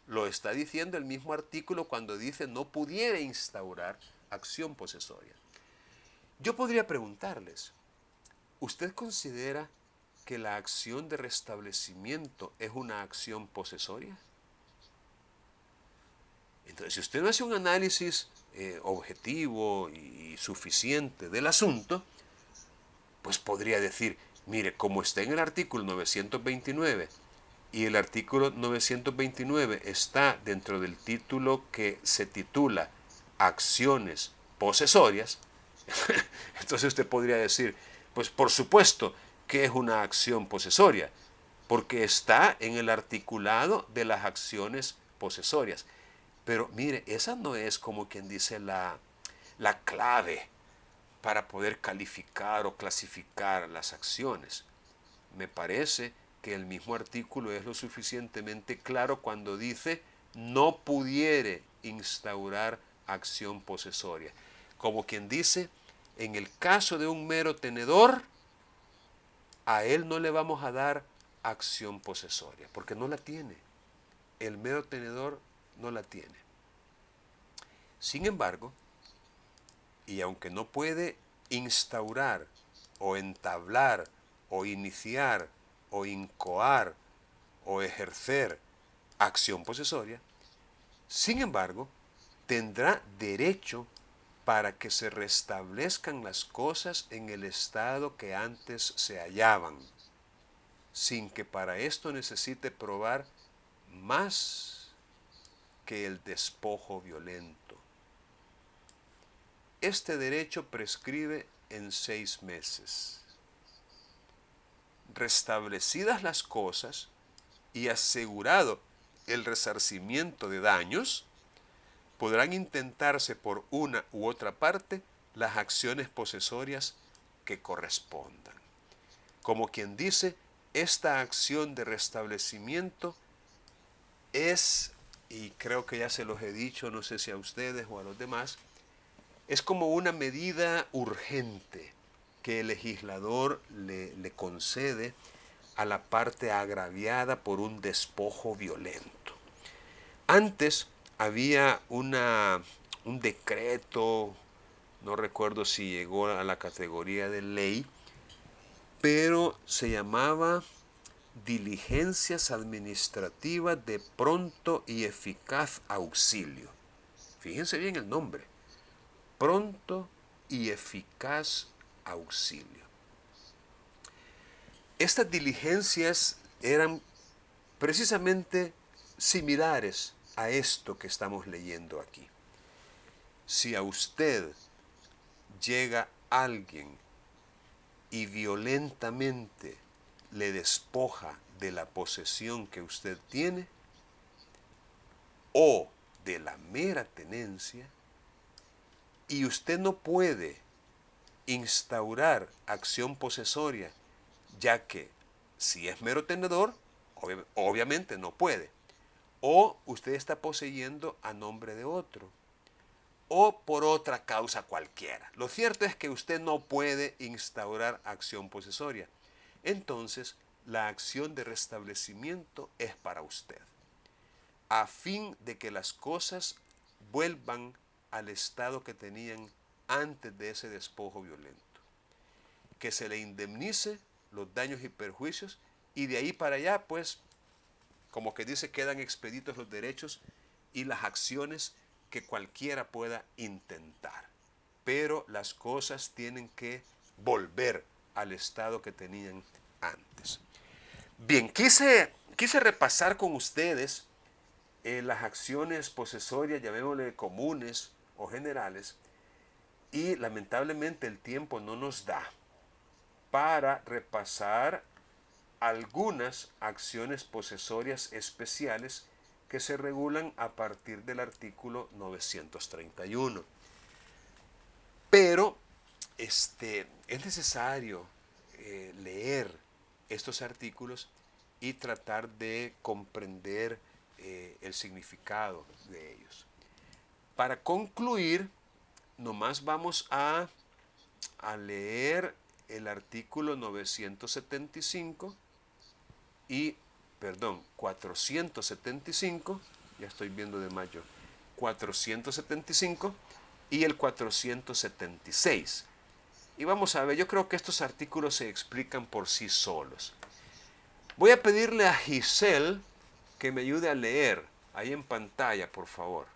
A: lo está diciendo el mismo artículo cuando dice no pudiera instaurar acción posesoria. Yo podría preguntarles, ¿usted considera que la acción de restablecimiento es una acción posesoria? Entonces, si usted no hace un análisis objetivo y suficiente del asunto, pues podría decir, mire, como está en el artículo 929 y el artículo 929 está dentro del título que se titula acciones posesorias, entonces usted podría decir, pues por supuesto que es una acción posesoria, porque está en el articulado de las acciones posesorias. Pero mire, esa no es como quien dice la clave para poder calificar o clasificar las acciones. Me parece que el mismo artículo es lo suficientemente claro cuando dice no pudiere instaurar acción posesoria. Como quien dice, en el caso de un mero tenedor, a él no le vamos a dar acción posesoria, porque no la tiene. El mero tenedor no la tiene. Sin embargo, y aunque no puede instaurar o entablar o iniciar o incoar o ejercer acción posesoria, sin embargo, tendrá derecho para que se restablezcan las cosas en el estado que antes se hallaban, sin que para esto necesite probar más que el despojo violento. Este derecho prescribe en 6 meses. Restablecidas las cosas y asegurado el resarcimiento de daños, podrán intentarse por una u otra parte las acciones posesorias que correspondan. Como quien dice, esta acción de restablecimiento es, y creo que ya se los he dicho, no sé si a ustedes o a los demás, es como una medida urgente que el legislador le concede a la parte agraviada por un despojo violento. Antes había un decreto, no recuerdo si llegó a la categoría de ley, pero se llamaba Diligencias Administrativas de Pronto y Eficaz Auxilio. Fíjense bien el nombre. Pronto y eficaz auxilio. Estas diligencias eran precisamente similares a esto que estamos leyendo aquí. Si a usted llega alguien y violentamente le despoja de la posesión que usted tiene o de la mera tenencia, y usted no puede instaurar acción posesoria, ya que si es mero tenedor, obviamente no puede. O usted está poseyendo a nombre de otro, o por otra causa cualquiera. Lo cierto es que usted no puede instaurar acción posesoria. Entonces, la acción de restablecimiento es para usted, a fin de que las cosas vuelvan al estado que tenían antes de ese despojo violento. Que se le indemnice los daños y perjuicios, y de ahí para allá, pues, como que dice, quedan expeditos los derechos y las acciones que cualquiera pueda intentar. Pero las cosas tienen que volver al estado que tenían antes. Bien, quise repasar con ustedes las acciones posesorias, llamémosle comunes o generales, y lamentablemente el tiempo no nos da para repasar algunas acciones posesorias especiales que se regulan a partir del artículo 931. Pero es necesario leer estos artículos y tratar de comprender el significado de ellos. Para concluir, nomás vamos a leer el artículo 475 ya estoy viendo de mayo, 475 y el 476. Y vamos a ver, yo creo que estos artículos se explican por sí solos. Voy a pedirle a Giselle que me ayude a leer ahí en pantalla, por favor.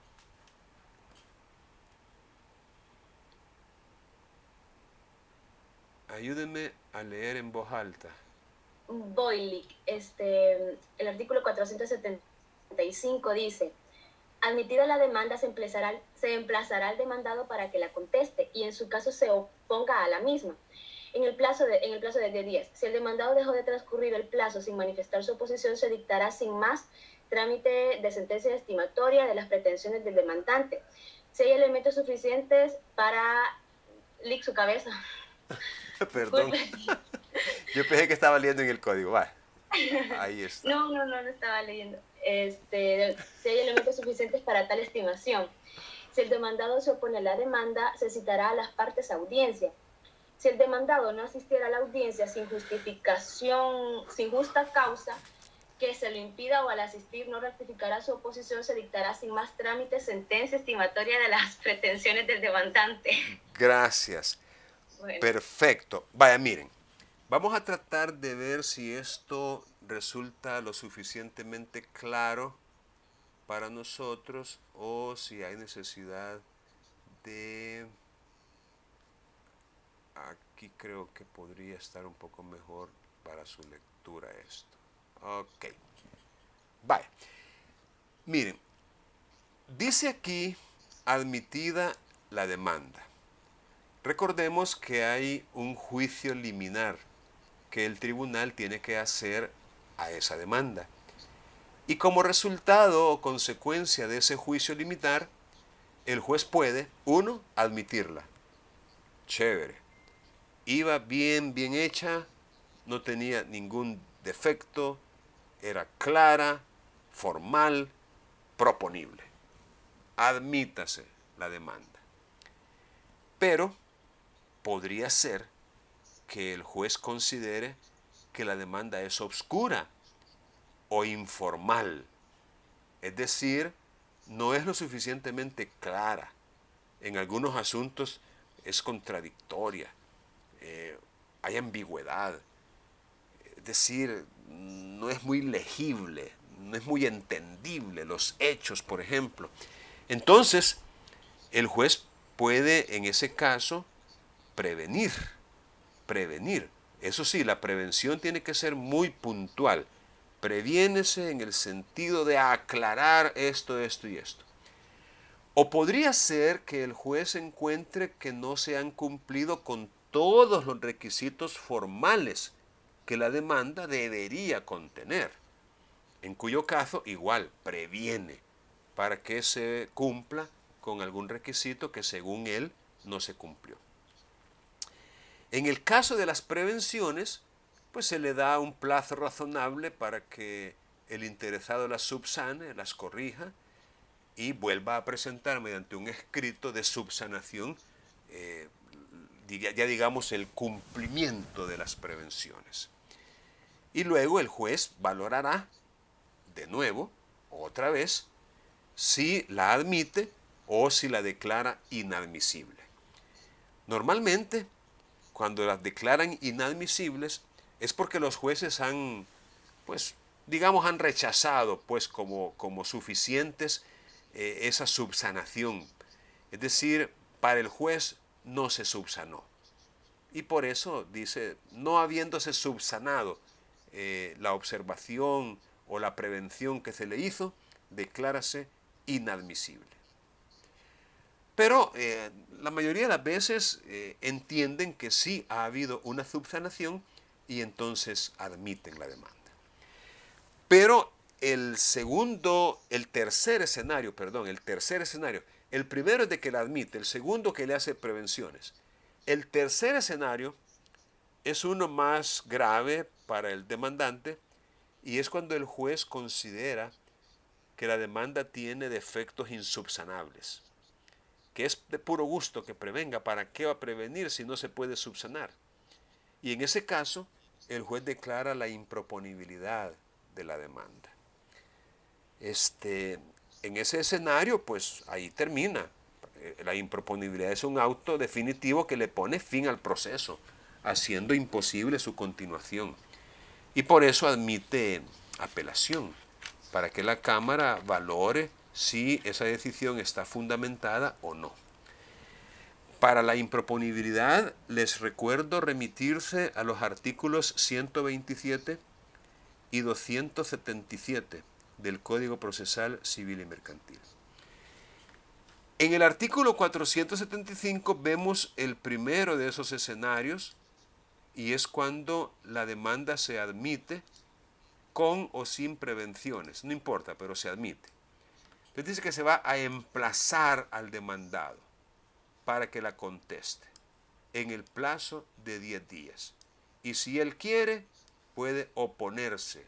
A: Ayúdenme a leer en voz alta.
G: Boylik, el artículo 475 dice: admitida la demanda, se emplazará al demandado para que la conteste y en su caso se oponga a la misma en el plazo de 10 días. Si el demandado dejó de transcurrir el plazo sin manifestar su oposición, se dictará sin más trámite de sentencia estimatoria de las pretensiones del demandante. Si hay elementos suficientes para... Lick su cabeza.
A: Perdón. Yo pensé que estaba leyendo en el código. Va. Ahí está.
G: No estaba leyendo. Si hay elementos suficientes para tal estimación. Si el demandado se opone a la demanda, se citará a las partes a audiencia. Si el demandado no asistiera a la audiencia sin justificación, sin justa causa que se lo impida, o al asistir no rectificará su oposición, se dictará sin más trámite sentencia estimatoria de las pretensiones del demandante.
A: Gracias. Bueno. Perfecto. Vaya, miren, vamos a tratar de ver si esto resulta lo suficientemente claro para nosotros o si hay necesidad de... Aquí creo que podría estar un poco mejor para su lectura esto. Ok. Vaya. Miren, dice aquí admitida la demanda. Recordemos que hay un juicio liminar que el tribunal tiene que hacer a esa demanda. Y como resultado o consecuencia de ese juicio liminar, el juez puede, 1, admitirla. Chévere. Iba bien hecha, no tenía ningún defecto, era clara, formal, proponible. Admítase la demanda. Pero podría ser que el juez considere que la demanda es obscura o informal. Es decir, no es lo suficientemente clara. En algunos asuntos es contradictoria. Hay ambigüedad. Es decir, no es muy legible, no es muy entendible los hechos, por ejemplo. Entonces, el juez puede, en ese caso, prevenir. Eso sí, la prevención tiene que ser muy puntual. Previénese en el sentido de aclarar esto y esto. O podría ser que el juez encuentre que no se han cumplido con todos los requisitos formales que la demanda debería contener, en cuyo caso igual previene para que se cumpla con algún requisito que según él no se cumplió. En el caso de las prevenciones, pues se le da un plazo razonable para que el interesado las subsane, las corrija y vuelva a presentar mediante un escrito de subsanación, ya digamos el cumplimiento de las prevenciones. Y luego el juez valorará de nuevo, otra vez, si la admite o si la declara inadmisible. Normalmente, cuando las declaran inadmisibles, es porque los jueces han, pues, digamos, han rechazado, pues, como suficientes esa subsanación. Es decir, para el juez no se subsanó. Y por eso dice, no habiéndose subsanado la observación o la prevención que se le hizo, declárase inadmisible. Pero la mayoría de las veces entienden que sí ha habido una subsanación y entonces admiten la demanda. Pero el tercer escenario, el primero es de que la admite, el segundo que le hace prevenciones. El tercer escenario es uno más grave para el demandante y es cuando el juez considera que la demanda tiene defectos insubsanables, que es de puro gusto que prevenga. ¿Para qué va a prevenir si no se puede subsanar? Y en ese caso, el juez declara la improponibilidad de la demanda. en ese escenario, pues ahí termina. La improponibilidad es un auto definitivo que le pone fin al proceso, haciendo imposible su continuación. Y por eso admite apelación, para que la Cámara valore si esa decisión está fundamentada o no. Para la improponibilidad, les recuerdo remitirse a los artículos 127 y 277 del Código Procesal Civil y Mercantil. En el artículo 475 vemos el primero de esos escenarios, y es cuando la demanda se admite con o sin prevenciones, no importa, pero se admite. Entonces dice que se va a emplazar al demandado para que la conteste en el plazo de 10 días. Y si él quiere, puede oponerse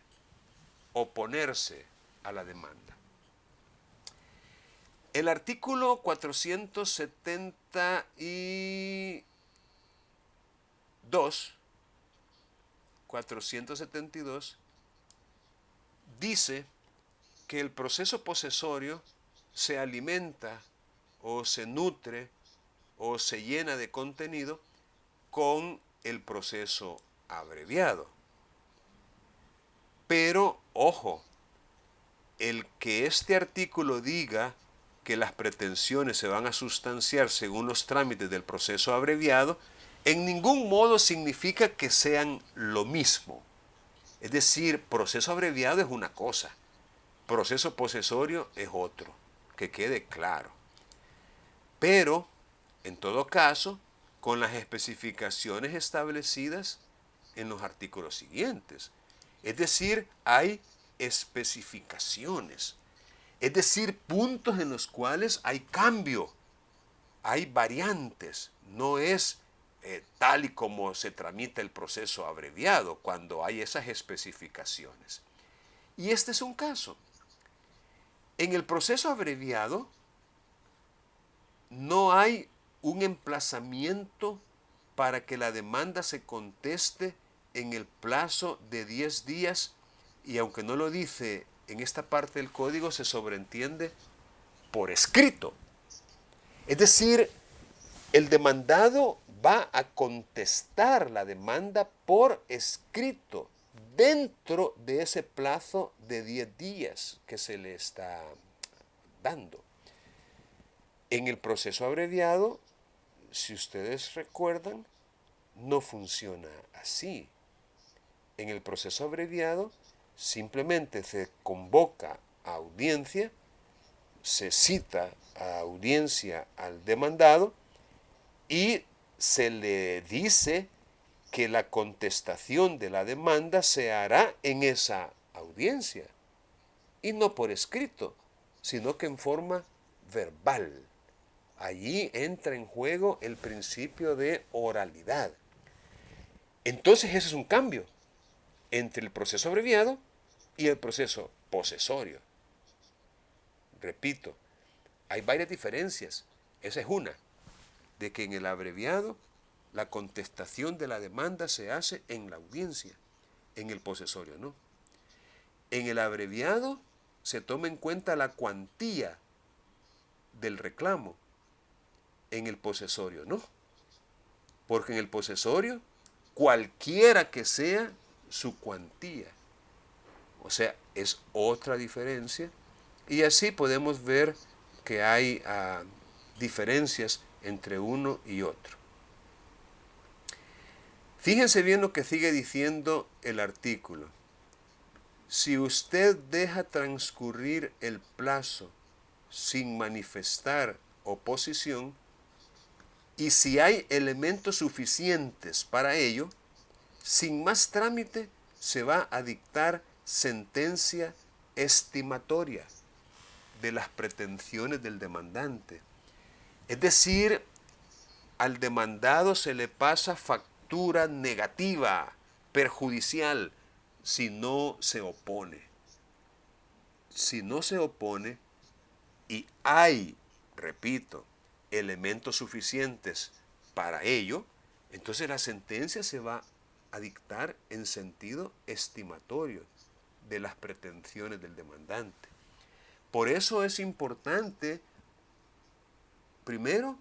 A: a la demanda. El artículo 472 dice que el proceso posesorio se alimenta o se nutre o se llena de contenido con el proceso abreviado. Pero, ojo, el que este artículo diga que las pretensiones se van a sustanciar según los trámites del proceso abreviado, en ningún modo significa que sean lo mismo. Es decir, proceso abreviado es una cosa, proceso posesorio es otro, que quede claro. Pero, en todo caso, con las especificaciones establecidas en los artículos siguientes. Es decir, hay especificaciones. Es decir, puntos en los cuales hay cambio, hay variantes. No es tal y como se tramita el proceso abreviado cuando hay esas especificaciones. Y este es un caso. En el proceso abreviado no hay un emplazamiento para que la demanda se conteste en el plazo de 10 días, y aunque no lo dice en esta parte del código, se sobreentiende por escrito. Es decir, el demandado va a contestar la demanda por escrito dentro de ese plazo de 10 días que se le está dando. En el proceso abreviado, si ustedes recuerdan, no funciona así. En el proceso abreviado simplemente se convoca a audiencia, se cita a audiencia al demandado y se le dice que la contestación de la demanda se hará en esa audiencia y no por escrito, sino que en forma verbal. Allí entra en juego el principio de oralidad. Entonces ese es un cambio entre el proceso abreviado y el proceso posesorio. Repito, hay varias diferencias. Esa es una, de que en el abreviado la contestación de la demanda se hace en la audiencia, en el posesorio no. En el abreviado se toma en cuenta la cuantía del reclamo, en el posesorio no, porque en el posesorio cualquiera que sea su cuantía, o sea, es otra diferencia, y así podemos ver que hay diferencias entre uno y otro. Fíjense bien lo que sigue diciendo el artículo. Si usted deja transcurrir el plazo sin manifestar oposición, y si hay elementos suficientes para ello, sin más trámite se va a dictar sentencia estimatoria de las pretensiones del demandante. Es decir, al demandado se le pasa factura negativa, perjudicial, si no se opone. Si no se opone y hay, repito, elementos suficientes para ello, entonces la sentencia se va a dictar en sentido estimatorio de las pretensiones del demandante. Por eso es importante, primero,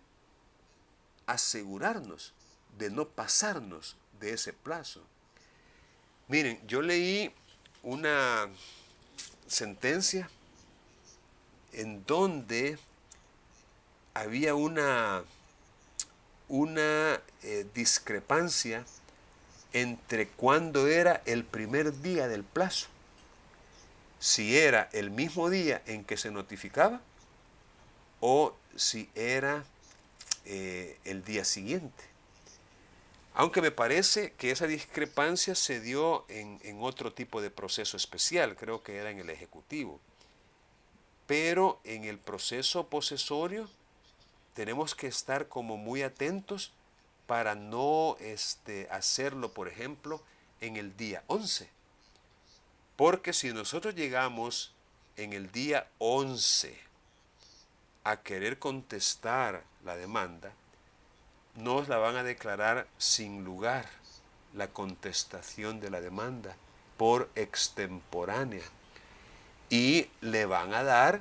A: asegurarnos de no pasarnos de ese plazo. Miren, yo leí una sentencia en donde había una discrepancia entre cuándo era el primer día del plazo. Si era el mismo día en que se notificaba o si era el día siguiente. Aunque me parece que esa discrepancia se dio en otro tipo de proceso especial, creo que era en el ejecutivo. Pero en el proceso posesorio tenemos que estar como muy atentos para no hacerlo, por ejemplo, en el día 11. Porque si nosotros llegamos en el día 11 a querer contestar la demanda, nos la van a declarar sin lugar la contestación de la demanda por extemporánea y le van a dar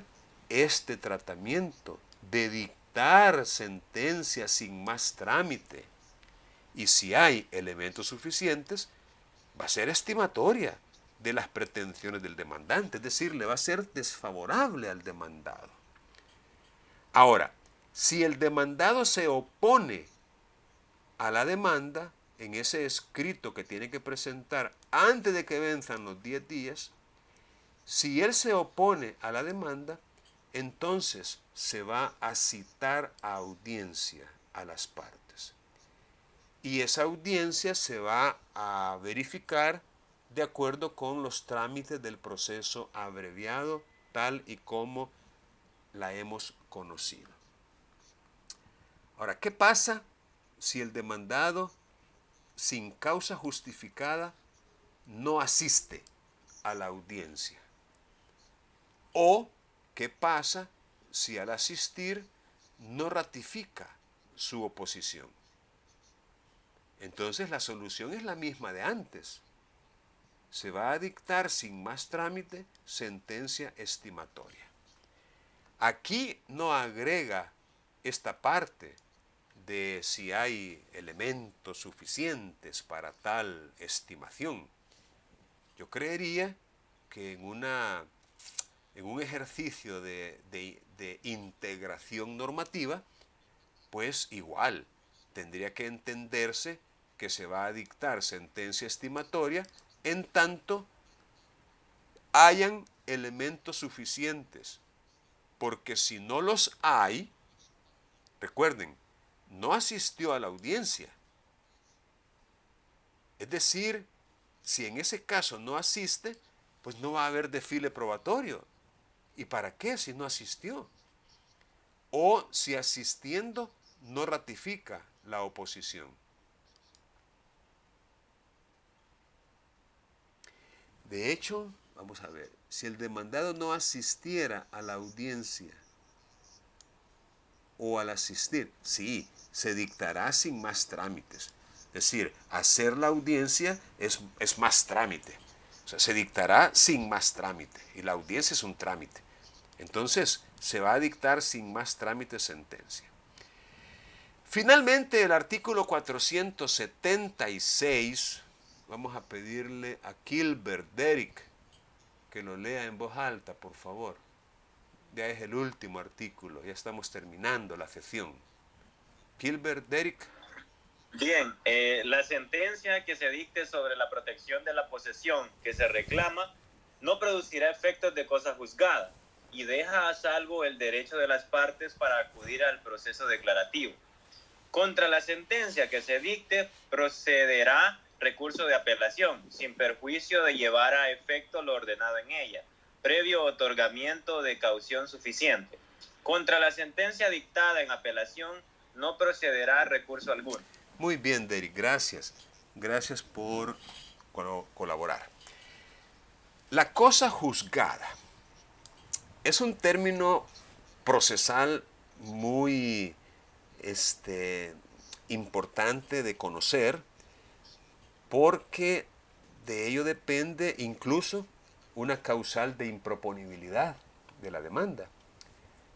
A: este tratamiento de dictar sentencia sin más trámite, y si hay elementos suficientes va a ser estimatoria de las pretensiones del demandante, es decir, le va a ser desfavorable al demandado. Ahora, si el demandado se opone a la demanda en ese escrito que tiene que presentar antes de que venzan los 10 días, si él se opone a la demanda, entonces se va a citar a audiencia a las partes. Y esa audiencia se va a verificar de acuerdo con los trámites del proceso abreviado, tal y como la hemos conocido. Ahora, ¿qué pasa si el demandado, sin causa justificada, no asiste a la audiencia? ¿O qué pasa si al asistir no ratifica su oposición? Entonces la solución es la misma de antes. Se va a dictar sin más trámite sentencia estimatoria. Aquí no agrega esta parte de si hay elementos suficientes para tal estimación. Yo creería que en un ejercicio de integración normativa, pues igual tendría que entenderse que se va a dictar sentencia estimatoria en tanto hayan elementos suficientes, porque si no los hay, recuerden, no asistió a la audiencia. Es decir, si en ese caso no asiste, pues no va a haber desfile probatorio. ¿Y para qué si no asistió? O si asistiendo no ratifica la oposición. De hecho, vamos a ver, si el demandado no asistiera a la audiencia o al asistir, sí, se dictará sin más trámites. Es decir, hacer la audiencia es más trámite. O sea, se dictará sin más trámite y la audiencia es un trámite. Entonces, se va a dictar sin más trámite sentencia. Finalmente, el artículo 476, vamos a pedirle a Gilbert Derrick que lo lea en voz alta, por favor. Ya es el último artículo, ya estamos terminando la sesión. Gilbert Derrick.
E: Bien, la sentencia que se dicte sobre la protección de la posesión que se reclama no producirá efectos de cosa juzgada y deja a salvo el derecho de las partes para acudir al proceso declarativo. Contra la sentencia que se dicte procederá recurso de apelación, sin perjuicio de llevar a efecto lo ordenado en ella, previo otorgamiento de caución suficiente. Contra la sentencia dictada en apelación no procederá recurso alguno.
A: Muy bien, Derrick, gracias. Gracias por colaborar. La cosa juzgada es un término procesal muy importante de conocer, porque de ello depende incluso una causal de improponibilidad de la demanda.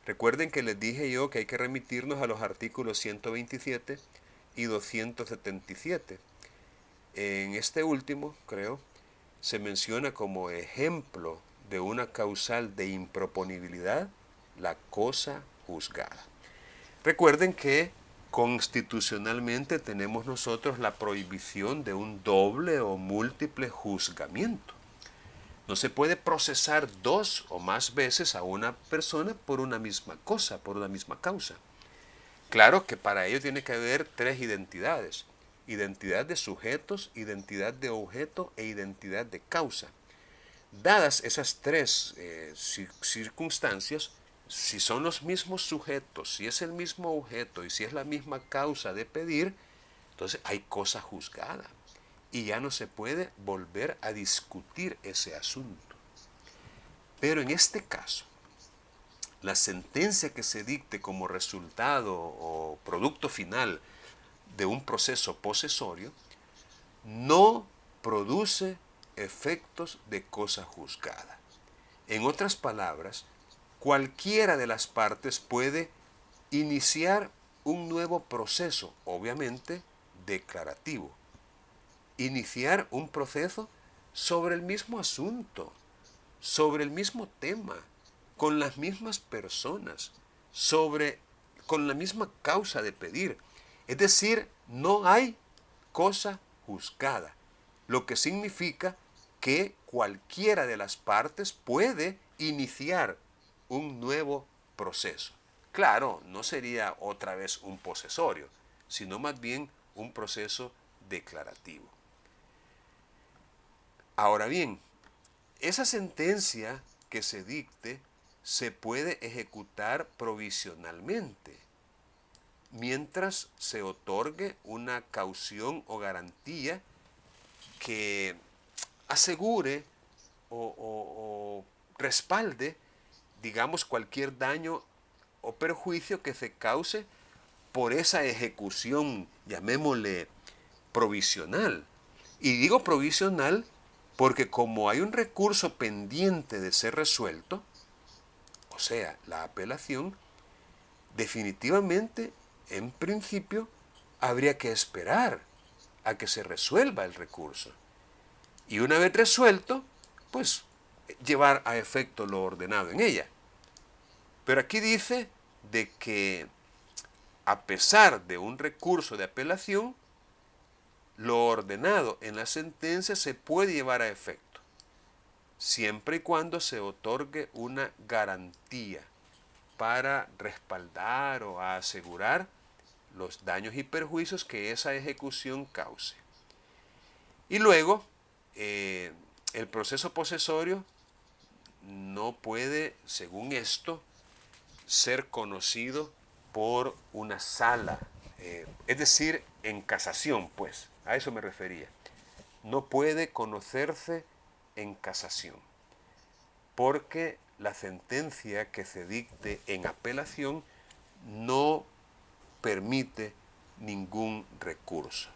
A: Recuerden que les dije yo que hay que remitirnos a los artículos 127 y 277. En este último, creo, se menciona como ejemplo de una causal de improponibilidad la cosa juzgada. Recuerden que constitucionalmente tenemos nosotros la prohibición de un doble o múltiple juzgamiento. No se puede procesar 2 o más veces a una persona por una misma cosa, por una misma causa. Claro que para ello tiene que haber 3 identidades: identidad de sujetos, identidad de objeto e identidad de causa. Dadas esas 3 circunstancias, si son los mismos sujetos, si es el mismo objeto y si es la misma causa de pedir, entonces hay cosa juzgada y ya no se puede volver a discutir ese asunto. Pero en este caso, la sentencia que se dicte como resultado o producto final de un proceso posesorio no produce efectos de cosa juzgada. En otras palabras, cualquiera de las partes puede iniciar un nuevo proceso, obviamente declarativo. Iniciar un proceso sobre el mismo asunto, sobre el mismo tema, con las mismas personas, con la misma causa de pedir. Es decir, no hay cosa juzgada, lo que significa que cualquiera de las partes puede iniciar un nuevo proceso. Claro, no sería otra vez un posesorio, sino más bien un proceso declarativo. Ahora bien, esa sentencia que se dicte se puede ejecutar provisionalmente, mientras se otorgue una caución o garantía que asegure o respalde, digamos, cualquier daño o perjuicio que se cause por esa ejecución, llamémosle provisional. Y digo provisional porque como hay un recurso pendiente de ser resuelto, o sea, la apelación, definitivamente, en principio, habría que esperar a que se resuelva el recurso. Y una vez resuelto, pues llevar a efecto lo ordenado en ella. Pero aquí dice de que a pesar de un recurso de apelación, lo ordenado en la sentencia se puede llevar a efecto, siempre y cuando se otorgue una garantía para respaldar o asegurar los daños y perjuicios que esa ejecución cause. Y luego, el proceso posesorio no puede, según esto, ser conocido por una sala, es decir, en casación, pues, a eso me refería. No puede conocerse en casación, porque la sentencia que se dicte en apelación no permite ningún recurso.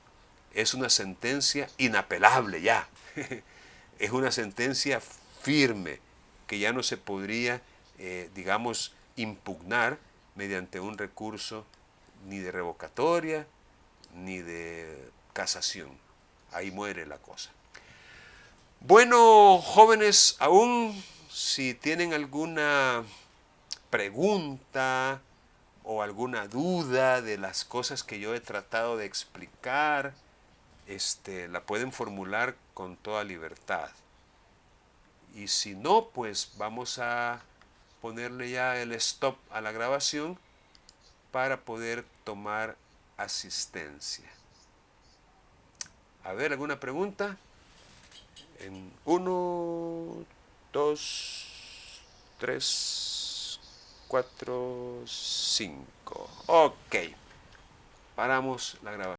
A: Es una sentencia inapelable ya. Es una sentencia firme que ya no se podría, digamos, impugnar mediante un recurso ni de revocatoria ni de casación. Ahí muere la cosa. Bueno, jóvenes, aún si tienen alguna pregunta o alguna duda de las cosas que yo he tratado de explicar, la pueden formular con toda libertad. Y si no, pues vamos a ponerle ya el stop a la grabación para poder tomar asistencia. A ver, ¿alguna pregunta? En 1, 2, 3, 4, 5. Ok. Paramos la grabación.